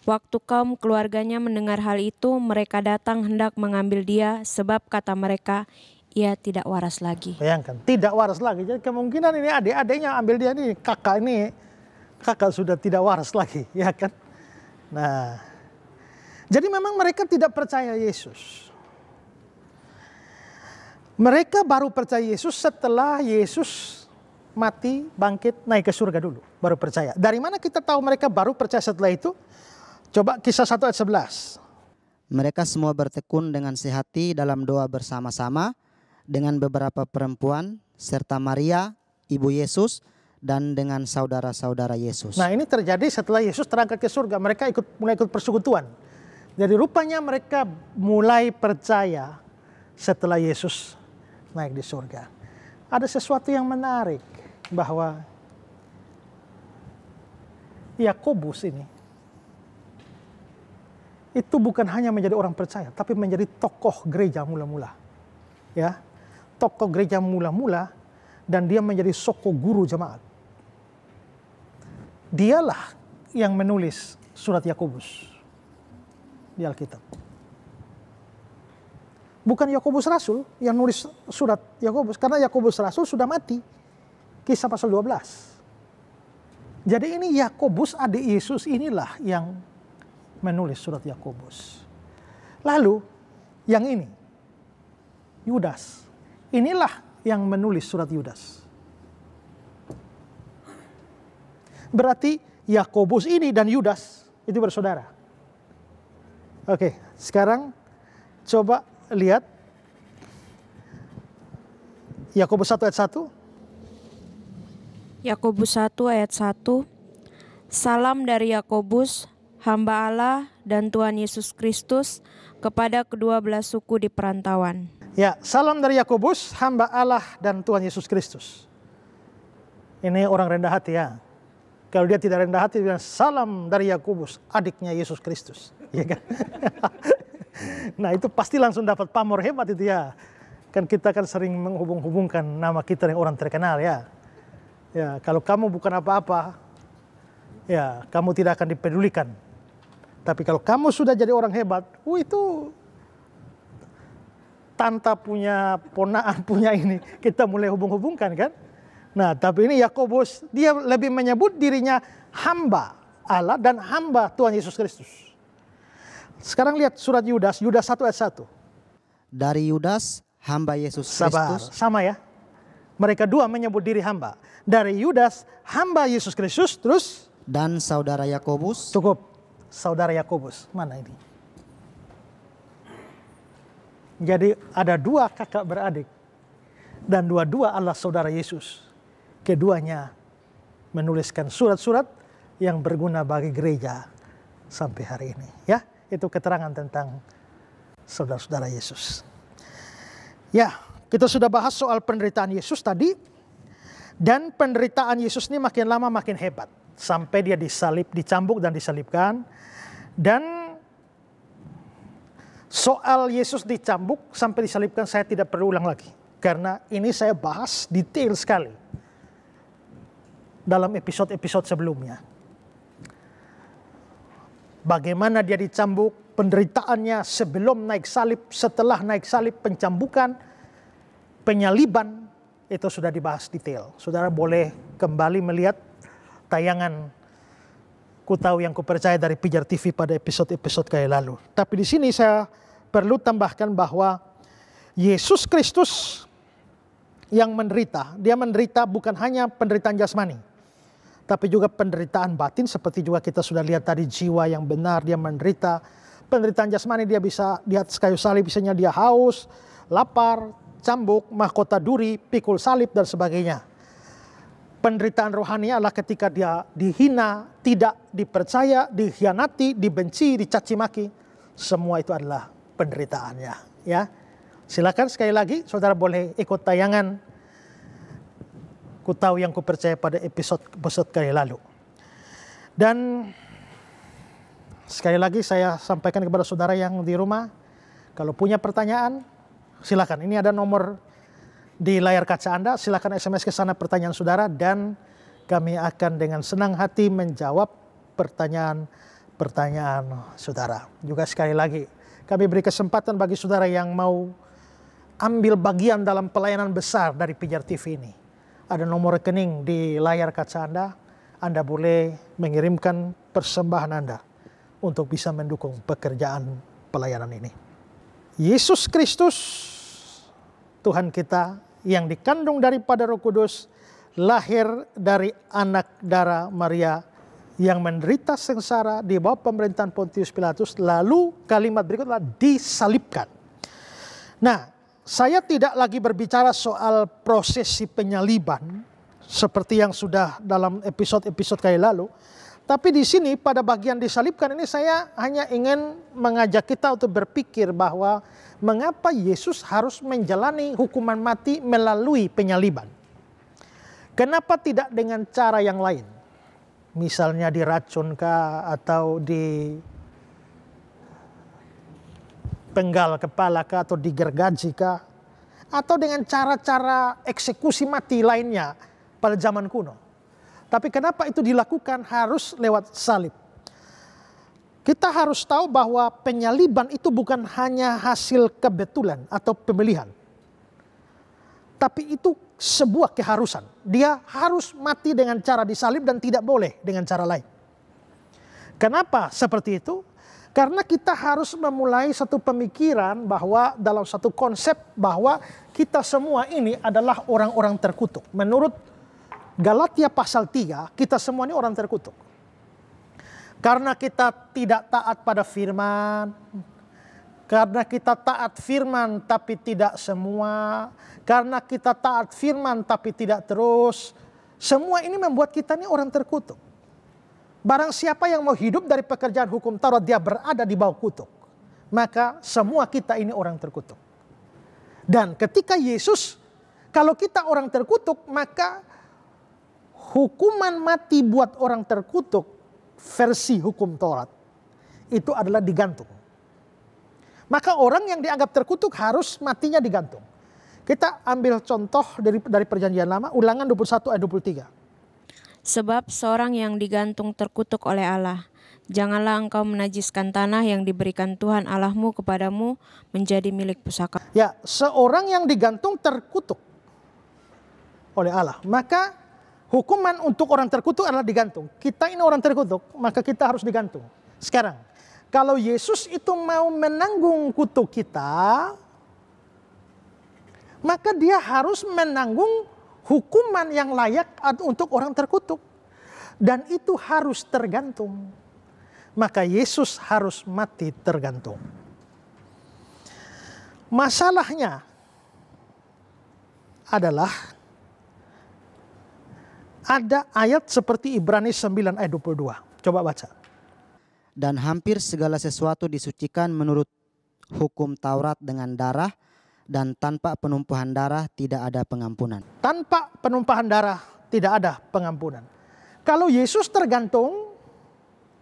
Waktu kaum keluarganya mendengar hal itu, mereka datang hendak mengambil dia, sebab kata mereka, ia tidak waras lagi. Bayangkan, tidak waras lagi. Jadi kemungkinan ini adik-adiknya ambil dia ini, kakak sudah tidak waras lagi, ya kan? Nah, jadi memang mereka tidak percaya Yesus. Mereka baru percaya Yesus setelah Yesus mati, bangkit, naik ke surga dulu. Baru percaya. Dari mana kita tahu mereka baru percaya setelah itu? Coba Kisah 1 ayat 11. Mereka semua bertekun dengan sehati dalam doa bersama-sama dengan beberapa perempuan serta Maria, ibu Yesus, dan dengan saudara-saudara Yesus. Nah, ini terjadi setelah Yesus terangkat ke surga. Mereka mulai ikut persekutuan. Jadi rupanya mereka mulai percaya setelah Yesus naik di surga. Ada sesuatu yang menarik bahwa Yakobus ini itu bukan hanya menjadi orang percaya, tapi menjadi tokoh gereja mula-mula. Ya, tokoh gereja mula-mula, dan dia menjadi soko guru jemaat. Dialah yang menulis surat Yakobus di Alkitab. Bukan Yakobus Rasul yang nulis surat Yakobus, karena Yakobus Rasul sudah mati. Kisah pasal 12. Jadi ini Yakobus, adik Yesus inilah yang menulis surat Yakobus. Lalu yang ini, Yudas. Inilah yang menulis surat Yudas. Berarti Yakobus ini dan Yudas itu bersaudara. Oke, sekarang coba lihat Yakobus 1 ayat 1. Yakobus 1 ayat 1. Salam dari Yakobus, hamba Allah dan Tuhan Yesus Kristus, kepada kedua belas suku di perantauan. Ya, salam dari Yakobus, hamba Allah dan Tuhan Yesus Kristus. Ini orang rendah hati ya. Kalau dia tidak rendah hati, dia bilang salam dari Yakobus, adiknya Yesus Kristus. Ya kan? Nah itu pasti langsung dapat pamor hebat itu ya. Kan kita kan sering menghubung-hubungkan nama kita dengan orang terkenal ya. Ya, kalau kamu bukan apa-apa, ya kamu tidak akan dipedulikan. Tapi kalau kamu sudah jadi orang hebat, itu tanta punya, ponaan punya ini, kita mulai hubung-hubungkan kan. Nah tapi ini Yakobus, dia lebih menyebut dirinya hamba Allah dan hamba Tuhan Yesus Kristus. Sekarang lihat surat Yudas, Yudas 1 ayat 1. Dari Yudas, hamba Yesus Sabar, Kristus. sama ya. Mereka dua menyebut diri hamba. Dari Yudas, hamba Yesus Kristus, terus? Dan saudara Yakobus. Cukup, saudara Yakobus. Mana ini? Jadi ada dua kakak beradik. Dan dua-dua adalah saudara Yesus. Keduanya menuliskan surat-surat yang berguna bagi gereja sampai hari ini. Ya, itu keterangan tentang saudara-saudara Yesus. Ya, kita sudah bahas soal penderitaan Yesus tadi. Dan penderitaan Yesus ini makin lama makin hebat. Sampai dia disalib, dicambuk dan disalibkan. Dan soal Yesus dicambuk sampai disalibkan saya tidak perlu ulang lagi. Karena ini saya bahas detail sekali dalam episode-episode sebelumnya. Bagaimana dia dicambuk, penderitaannya sebelum naik salib, setelah naik salib, pencambukan, penyaliban, itu sudah dibahas detail. Saudara boleh kembali melihat tayangan Ku Tahu Yang Kupercaya dari Pijar TV pada episode-episode kayak lalu. Tapi di sini saya perlu tambahkan bahwa Yesus Kristus yang menderita, dia menderita bukan hanya penderitaan jasmani, tapi juga penderitaan batin, seperti juga kita sudah lihat tadi, jiwa yang benar dia menderita. Penderitaan jasmani dia bisa di atas kayu salib, misalnya dia haus, lapar, cambuk, mahkota duri, pikul salib dan sebagainya. Penderitaan rohani adalah ketika dia dihina, tidak dipercaya, dikhianati, dibenci, dicaci maki. Semua itu adalah penderitaannya. Ya, silakan sekali lagi saudara boleh ikut tayangan Ku Tahu Yang Kupercaya pada episode kali lalu. Dan sekali lagi saya sampaikan kepada saudara yang di rumah, kalau punya pertanyaan, silakan. Ini ada nomor di layar kaca Anda, silakan SMS ke sana pertanyaan saudara dan kami akan dengan senang hati menjawab pertanyaan-pertanyaan saudara. Juga sekali lagi, kami beri kesempatan bagi saudara yang mau ambil bagian dalam pelayanan besar dari Pijar TV ini. Ada nomor rekening di layar kaca Anda. Anda boleh mengirimkan persembahan Anda untuk bisa mendukung pekerjaan pelayanan ini. Yesus Kristus, Tuhan kita yang dikandung daripada Roh Kudus, lahir dari anak darah Maria, yang menderita sengsara di bawah pemerintahan Pontius Pilatus, lalu kalimat berikutnya disalibkan. Nah, saya tidak lagi berbicara soal prosesi penyaliban seperti yang sudah dalam episode-episode kali lalu. Tapi di sini pada bagian disalibkan ini saya hanya ingin mengajak kita untuk berpikir bahwa mengapa Yesus harus menjalani hukuman mati melalui penyaliban. Kenapa tidak dengan cara yang lain? Misalnya diracunkah atau penggal kepala kah, atau digergaji kah, atau dengan cara-cara eksekusi mati lainnya pada zaman kuno. Tapi kenapa itu dilakukan harus lewat salib? Kita harus tahu bahwa penyaliban itu bukan hanya hasil kebetulan atau pemilihan. Tapi itu sebuah keharusan. Dia harus mati dengan cara disalib dan tidak boleh dengan cara lain. Kenapa seperti itu? Karena kita harus memulai satu pemikiran bahwa dalam satu konsep bahwa kita semua ini adalah orang-orang terkutuk. Menurut Galatia pasal 3, kita semua ini orang terkutuk. Karena kita tidak taat pada firman, karena kita taat firman tapi tidak semua, karena kita taat firman tapi tidak terus, semua ini membuat kita ini orang terkutuk. Barang siapa yang mau hidup dari pekerjaan hukum Taurat, dia berada di bawah kutuk. Maka semua kita ini orang terkutuk. Dan ketika Yesus, kalau kita orang terkutuk, maka hukuman mati buat orang terkutuk versi hukum Taurat itu adalah digantung. Maka orang yang dianggap terkutuk harus matinya digantung. Kita ambil contoh dari perjanjian lama, Ulangan 21 ayat 23. Sebab seorang yang digantung terkutuk oleh Allah. Janganlah engkau menajiskan tanah yang diberikan Tuhan Allahmu kepadamu menjadi milik pusaka. Ya, seorang yang digantung terkutuk oleh Allah. Maka hukuman untuk orang terkutuk adalah digantung. Kita ini orang terkutuk, maka kita harus digantung. Sekarang, kalau Yesus itu mau menanggung kutuk kita, maka dia harus menanggung hukuman yang layak untuk orang terkutuk. Dan itu harus tergantung. Maka Yesus harus mati tergantung. Masalahnya adalah ada ayat seperti Ibrani 9 ayat 22. Coba baca. Dan hampir segala sesuatu disucikan menurut hukum Taurat dengan darah, dan tanpa penumpahan darah tidak ada pengampunan. Tanpa penumpahan darah tidak ada pengampunan. Kalau Yesus tergantung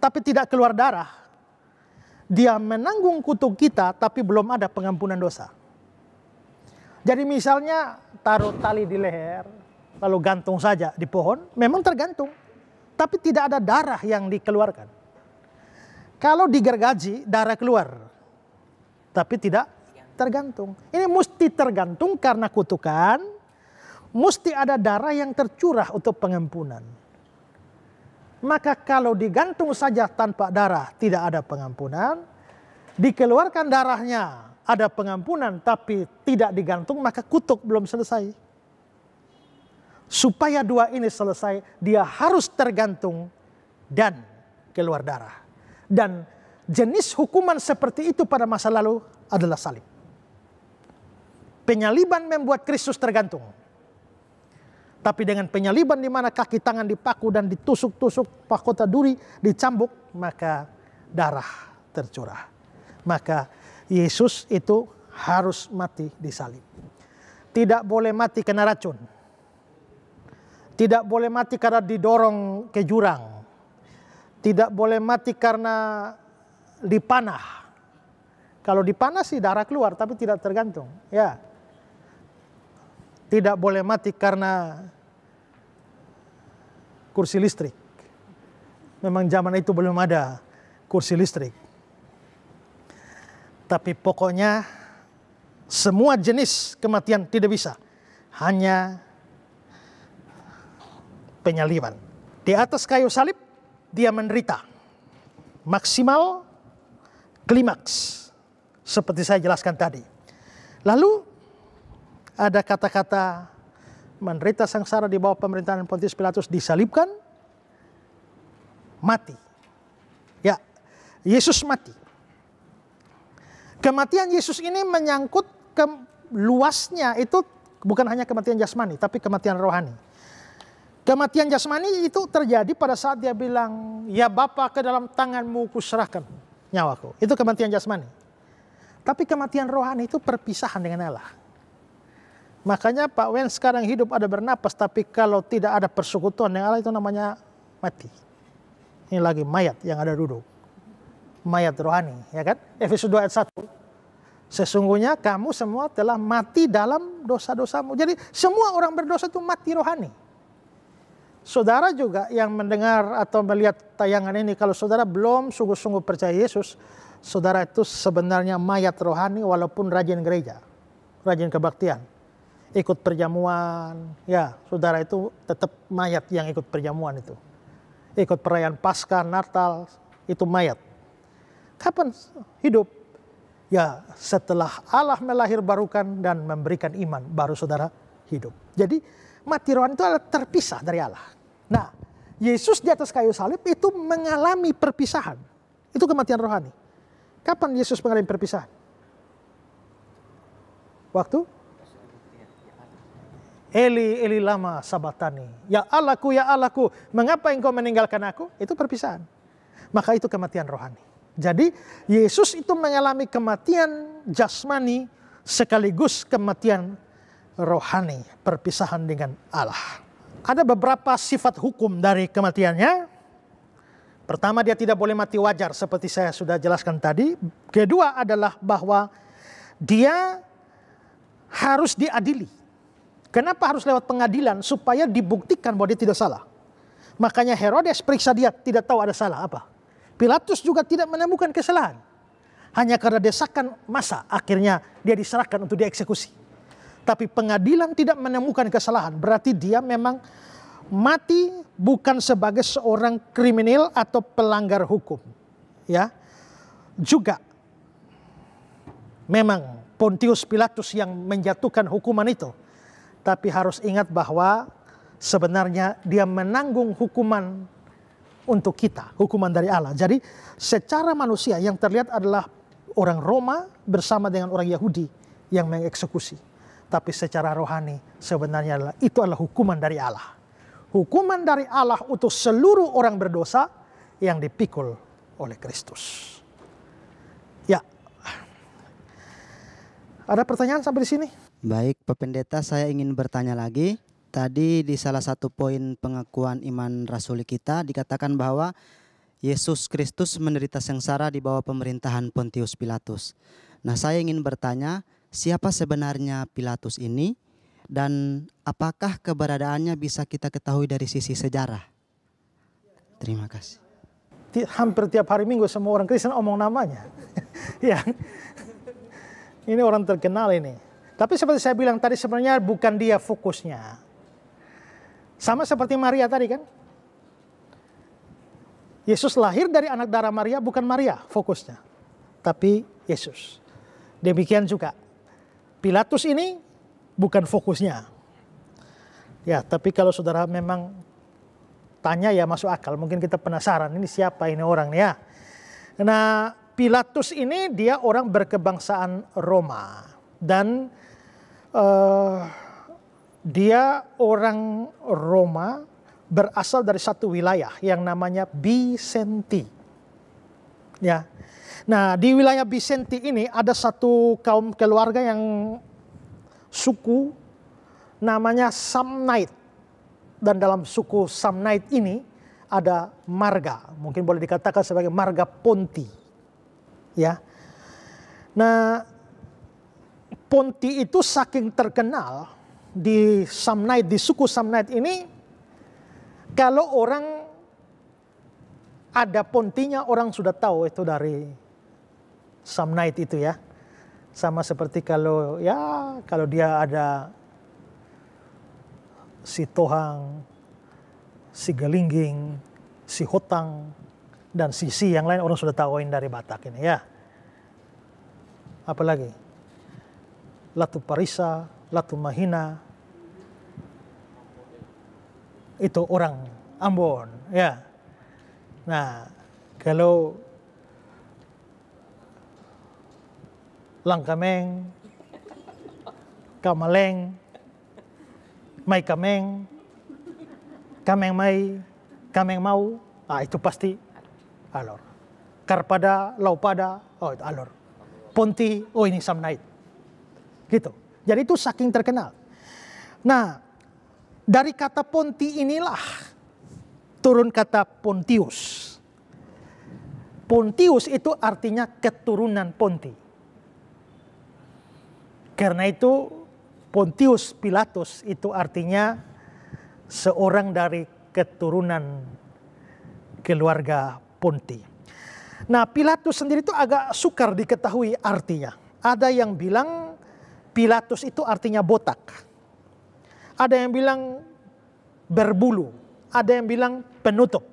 tapi tidak keluar darah, dia menanggung kutuk kita tapi belum ada pengampunan dosa. Jadi misalnya taruh tali di leher, lalu gantung saja di pohon, memang tergantung. Tapi tidak ada darah yang dikeluarkan. Kalau digergaji, darah keluar. Tapi tidak tergantung. Ini mesti tergantung karena kutukan, mesti ada darah yang tercurah untuk pengampunan. Maka kalau digantung saja tanpa darah tidak ada pengampunan, dikeluarkan darahnya ada pengampunan tapi tidak digantung, maka kutuk belum selesai. Supaya dua ini selesai, dia harus tergantung dan keluar darah. Dan jenis hukuman seperti itu pada masa lalu adalah salib. Penyaliban membuat Kristus tergantung. Tapi dengan penyaliban di mana kaki tangan dipaku dan ditusuk-tusuk, mahkota duri dicambuk, maka darah tercurah. Maka Yesus itu harus mati di salib. Tidak boleh mati kena racun. Tidak boleh mati karena didorong ke jurang. Tidak boleh mati karena dipanah. Kalau dipanah sih darah keluar tapi tidak tergantung. Ya. Tidak boleh mati karena kursi listrik. Memang zaman itu belum ada kursi listrik. Tapi pokoknya semua jenis kematian tidak bisa. Hanya penyaliban. Di atas kayu salib dia menderita. Maksimal klimaks. Seperti saya jelaskan tadi. Lalu ada kata-kata menderita sengsara di bawah pemerintahan Pontius Pilatus, disalibkan, mati. Ya, Yesus mati. Kematian Yesus ini menyangkut ke luasnya, itu bukan hanya kematian jasmani, tapi kematian rohani. Kematian jasmani itu terjadi pada saat dia bilang, ya Bapa, ke dalam tanganmu kuserahkan nyawaku. Itu kematian jasmani. Tapi kematian rohani itu perpisahan dengan Allah. Makanya Pak Wen sekarang hidup ada bernapas, tapi kalau tidak ada persekutuan dengan Allah itu namanya mati. Ini lagi mayat yang ada duduk. Mayat rohani, ya kan? Efesus 2 ayat 1. Sesungguhnya kamu semua telah mati dalam dosa-dosamu. Jadi semua orang berdosa itu mati rohani. Saudara juga yang mendengar atau melihat tayangan ini, kalau saudara belum sungguh-sungguh percaya Yesus, saudara itu sebenarnya mayat rohani walaupun rajin gereja, rajin kebaktian, ikut perjamuan. Ya, saudara itu tetap mayat yang ikut perjamuan itu. Ikut perayaan Paskah, Natal, itu mayat. Kapan hidup? Ya, setelah Allah melahirbarukan dan memberikan iman, baru saudara hidup. Jadi mati rohani itu adalah terpisah dari Allah. Nah, Yesus di atas kayu salib itu mengalami perpisahan. Itu kematian rohani. Kapan Yesus mengalami perpisahan? Waktu Eli, Eli lama sabatani. Ya Allahku, mengapa engkau meninggalkan aku? Itu perpisahan. Maka itu kematian rohani. Jadi Yesus itu mengalami kematian jasmani sekaligus kematian rohani, perpisahan dengan Allah. Ada beberapa sifat hukum dari kematiannya. Pertama, dia tidak boleh mati wajar seperti saya sudah jelaskan tadi. Kedua adalah bahwa dia harus diadili. Kenapa harus lewat pengadilan? Supaya dibuktikan bahwa dia tidak salah. Makanya Herodes periksa dia, tidak tahu ada salah apa. Pilatus juga tidak menemukan kesalahan. Hanya karena desakan massa, akhirnya dia diserahkan untuk dieksekusi. Tapi pengadilan tidak menemukan kesalahan. Berarti dia memang mati bukan sebagai seorang kriminal atau pelanggar hukum. Ya, juga memang Pontius Pilatus yang menjatuhkan hukuman itu. Tapi harus ingat bahwa sebenarnya dia menanggung hukuman untuk kita, hukuman dari Allah. Jadi secara manusia yang terlihat adalah orang Roma bersama dengan orang Yahudi yang mengeksekusi. Tapi secara rohani sebenarnya itu adalah hukuman dari Allah. Hukuman dari Allah untuk seluruh orang berdosa yang dipikul oleh Kristus. Ya, ada pertanyaan sampai di sini? Baik, Pak Pendeta, saya ingin bertanya lagi. Tadi di salah satu poin pengakuan iman rasuli kita dikatakan bahwa Yesus Kristus menderita sengsara di bawah pemerintahan Pontius Pilatus. Nah, saya ingin bertanya, siapa sebenarnya Pilatus ini dan apakah keberadaannya bisa kita ketahui dari sisi sejarah? Terima kasih. Hampir tiap hari Minggu semua orang Kristen omong namanya. Ya, ini orang terkenal ini. Tapi seperti saya bilang tadi, sebenarnya bukan dia fokusnya. Sama seperti Maria tadi kan. Yesus lahir dari anak darah Maria, bukan Maria fokusnya. Tapi Yesus. Demikian juga Pilatus ini bukan fokusnya. Ya, tapi kalau saudara memang tanya ya masuk akal. Mungkin kita penasaran, ini siapa ini orang ya. Nah, Pilatus ini dia orang berkebangsaan Roma. Dan dia orang Roma berasal dari satu wilayah yang namanya Bisenti. Ya. Nah, di wilayah Bisenti ini ada satu kaum keluarga yang suku namanya Samnite. Dan dalam suku Samnite ini ada marga, mungkin boleh dikatakan sebagai marga Ponti. Ya. Nah, Ponti itu saking terkenal di Samnite, di suku Samnite ini, kalau orang ada Pontinya, orang sudah tahu itu dari Samnite itu ya. Sama seperti kalau dia ada si Tohang, si Galingging, si Hotang, dan si yang lain orang sudah tahu ini dari Batak ini ya. Apalagi Latu Parisa, Latu Mahina, itu orang Ambon ya. Nah, kalau Langkameng, Kamaleng, Mai Kameng, Kameng Mai, Kameng Mau, itu pasti Alor. Karpada, Laupada, itu Alor. Ponti, ini Samnite. Gitu. Jadi itu saking terkenal. Nah, dari kata Ponti inilah turun kata Pontius. Pontius itu artinya keturunan Ponti. Karena itu Pontius Pilatus itu artinya seorang dari keturunan keluarga Ponti. Nah, Pilatus sendiri itu agak sukar diketahui artinya. Ada yang bilang Pilatus itu artinya botak. Ada yang bilang berbulu. Ada yang bilang penutup.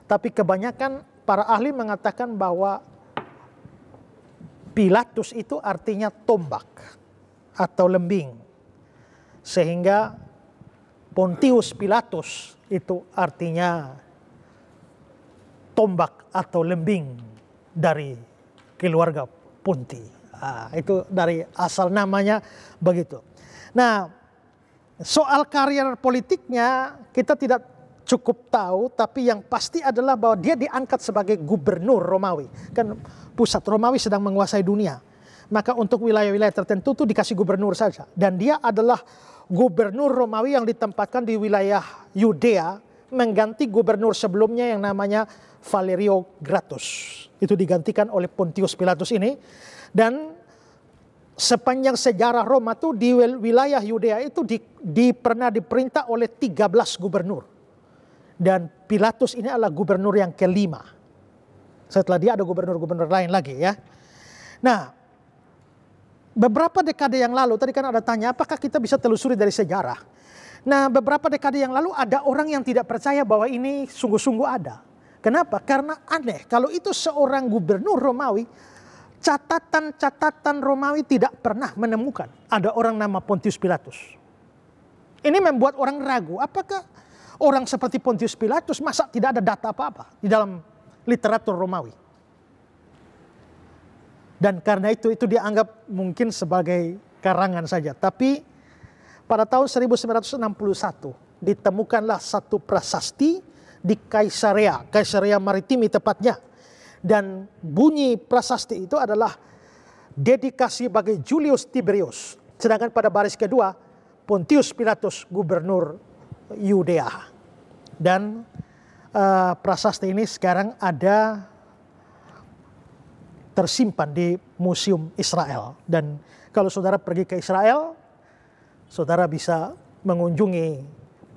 Tapi kebanyakan para ahli mengatakan bahwa Pilatus itu artinya tombak atau lembing. Sehingga Pontius Pilatus itu artinya tombak atau lembing dari keluarga Ponti. Itu dari asal namanya begitu. Nah, soal karier politiknya kita tidak cukup tahu, tapi yang pasti adalah bahwa dia diangkat sebagai gubernur Romawi. Kan pusat Romawi sedang menguasai dunia. Maka untuk wilayah-wilayah tertentu itu dikasih gubernur saja. Dan dia adalah gubernur Romawi yang ditempatkan di wilayah Yudea, mengganti gubernur sebelumnya yang namanya Valerio Gratus. Itu digantikan oleh Pontius Pilatus ini. Dan sepanjang sejarah Roma itu di wilayah Yudea itu pernah diperintah oleh 13 gubernur. Dan Pilatus ini adalah gubernur yang kelima. Setelah dia ada gubernur-gubernur lain lagi ya. Nah, beberapa dekade yang lalu, tadi kan ada tanya apakah kita bisa telusuri dari sejarah. Nah, beberapa dekade yang lalu ada orang yang tidak percaya bahwa ini sungguh-sungguh ada. Kenapa? Karena aneh, kalau itu seorang gubernur Romawi, catatan Romawi tidak pernah menemukan ada orang nama Pontius Pilatus. Ini membuat orang ragu, apakah orang seperti Pontius Pilatus masa tidak ada data apa-apa di dalam literatur Romawi. Dan karena itu dianggap mungkin sebagai karangan saja. Tapi pada tahun 1961 ditemukanlah satu prasasti di Kaisarea Maritimi tepatnya. Dan bunyi prasasti itu adalah dedikasi bagi Julius Tiberius. Sedangkan pada baris kedua, Pontius Pilatus, gubernur Yudea. Dan prasasti ini sekarang ada tersimpan di Museum Israel. Dan kalau saudara pergi ke Israel, saudara bisa mengunjungi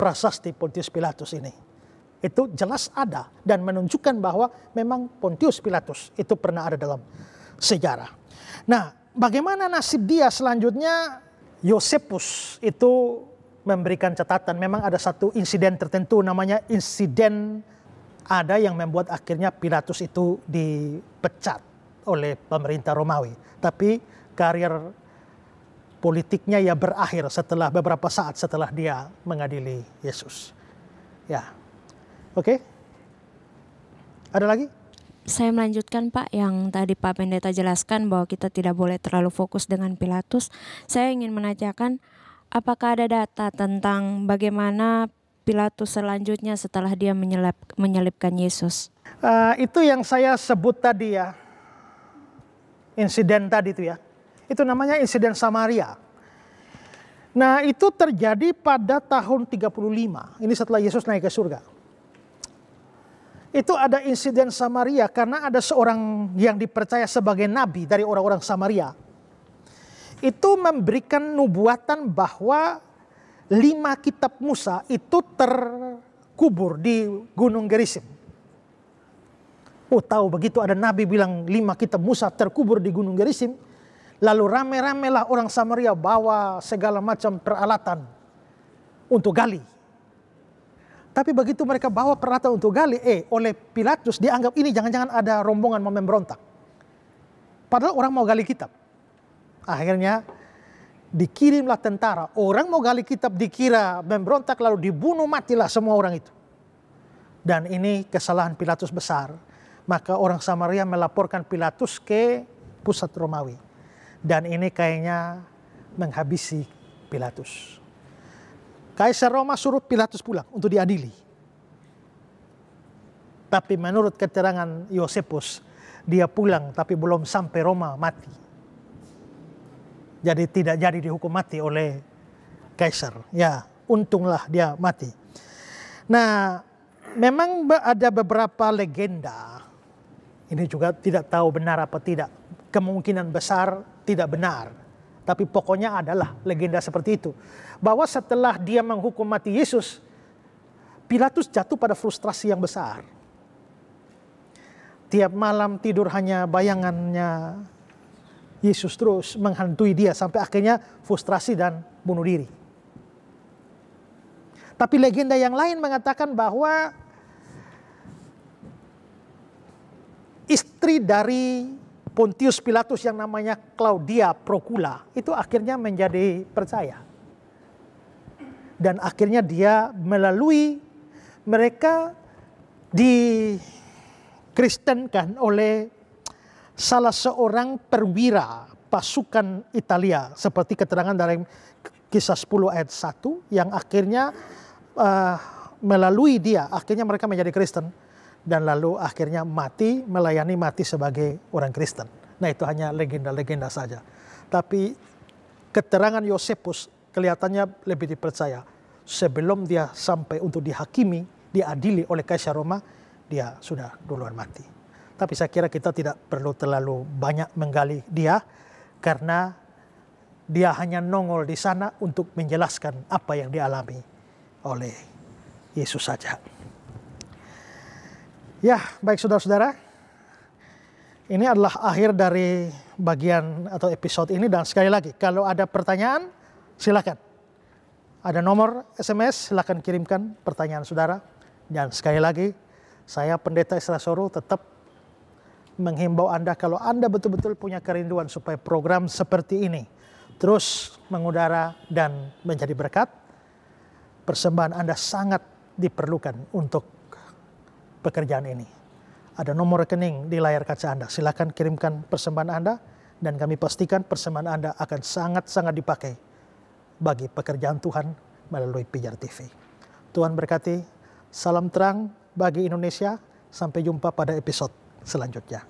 prasasti Pontius Pilatus ini. Itu jelas ada dan menunjukkan bahwa memang Pontius Pilatus itu pernah ada dalam sejarah. Nah, bagaimana nasib dia selanjutnya? Yosepus itu memberikan catatan. Memang ada satu insiden tertentu namanya insiden ada yang membuat akhirnya Pilatus itu dipecat oleh pemerintah Romawi. Tapi karier politiknya ya berakhir setelah beberapa saat setelah dia mengadili Yesus. Ya. Oke, ada lagi? Saya melanjutkan Pak, yang tadi Pak Pendeta jelaskan bahwa kita tidak boleh terlalu fokus dengan Pilatus. Saya ingin menanyakan, apakah ada data tentang bagaimana Pilatus selanjutnya setelah dia menyelipkan Yesus? Itu yang saya sebut tadi ya, insiden tadi itu ya. Itu namanya insiden Samaria. Nah, itu terjadi pada tahun 35. Ini setelah Yesus naik ke surga. Itu ada insiden Samaria karena ada seorang yang dipercaya sebagai nabi dari orang-orang Samaria. Itu memberikan nubuatan bahwa 5 kitab Musa itu terkubur di Gunung Gerizim. Oh, tahu begitu ada nabi bilang 5 kitab Musa terkubur di Gunung Gerizim. Lalu rame-ramelah orang Samaria bawa segala macam peralatan untuk gali. Tapi begitu mereka bawa peralatan untuk gali, oleh Pilatus dianggap ini jangan-jangan ada rombongan mau memberontak. Padahal orang mau gali kitab. Akhirnya dikirimlah tentara. Orang mau gali kitab dikira memberontak lalu dibunuh matilah semua orang itu. Dan ini kesalahan Pilatus besar. Maka orang Samaria melaporkan Pilatus ke pusat Romawi. Dan ini kayaknya menghabisi Pilatus. Kaisar Roma suruh Pilatus pulang untuk diadili. Tapi menurut keterangan Yosepus, dia pulang tapi belum sampai Roma mati. Jadi tidak jadi dihukum mati oleh Kaisar. Ya, untunglah dia mati. Nah, memang ada beberapa legenda. Ini juga tidak tahu benar apa tidak. Kemungkinan besar tidak benar. Tapi pokoknya adalah legenda seperti itu. Bahwa setelah dia menghukum mati Yesus, Pilatus jatuh pada frustrasi yang besar. Tiap malam tidur hanya bayangannya Yesus terus menghantui dia sampai akhirnya frustrasi dan bunuh diri. Tapi legenda yang lain mengatakan bahwa istri dari Pontius Pilatus yang namanya Claudia Procula itu akhirnya menjadi percaya. Dan akhirnya dia melalui mereka dikristenkan oleh salah seorang perwira pasukan Italia. Seperti keterangan dari Kisah 10 ayat 1 yang akhirnya melalui dia akhirnya mereka menjadi Kristen. Dan lalu akhirnya melayani mati sebagai orang Kristen. Nah itu hanya legenda-legenda saja. Tapi keterangan Yosefus kelihatannya lebih dipercaya. Sebelum dia sampai untuk dihakimi, diadili oleh Kaisar Roma, dia sudah duluan mati. Tapi saya kira kita tidak perlu terlalu banyak menggali dia, karena dia hanya nongol di sana untuk menjelaskan apa yang dialami oleh Yesus saja. Ya, baik saudara-saudara, ini adalah akhir dari bagian atau episode ini. Dan sekali lagi, kalau ada pertanyaan, silakan. Ada nomor SMS, silakan kirimkan pertanyaan saudara. Dan sekali lagi, saya Pendeta Esra Soru tetap menghimbau Anda, kalau Anda betul-betul punya kerinduan supaya program seperti ini terus mengudara dan menjadi berkat, persembahan Anda sangat diperlukan untuk pekerjaan ini. Ada nomor rekening di layar kaca Anda. Silakan kirimkan persembahan Anda dan kami pastikan persembahan Anda akan sangat-sangat dipakai bagi pekerjaan Tuhan melalui Pijar TV. Tuhan berkati. Salam terang bagi Indonesia. Sampai jumpa pada episode selanjutnya.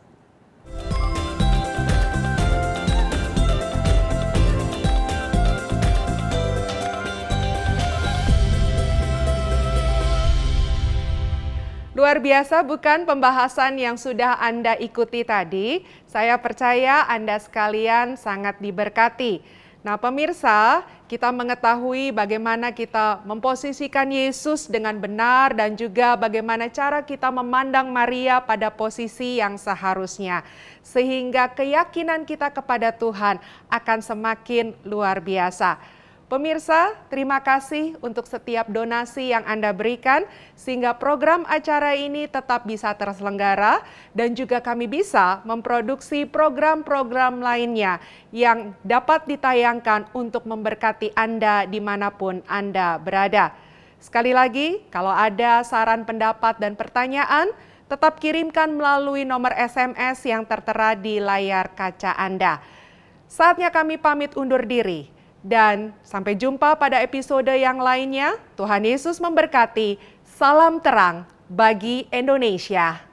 Luar biasa bukan pembahasan yang sudah Anda ikuti tadi? Saya percaya Anda sekalian sangat diberkati. Nah pemirsa, kita mengetahui bagaimana kita memposisikan Yesus dengan benar dan juga bagaimana cara kita memandang Maria pada posisi yang seharusnya. Sehingga keyakinan kita kepada Tuhan akan semakin luar biasa. Pemirsa, terima kasih untuk setiap donasi yang Anda berikan sehingga program acara ini tetap bisa terselenggara dan juga kami bisa memproduksi program-program lainnya yang dapat ditayangkan untuk memberkati Anda dimanapun Anda berada. Sekali lagi, kalau ada saran, pendapat, dan pertanyaan, tetap kirimkan melalui nomor SMS yang tertera di layar kaca Anda. Saatnya kami pamit undur diri. Dan sampai jumpa pada episode yang lainnya. Tuhan Yesus memberkati. Salam terang bagi Indonesia.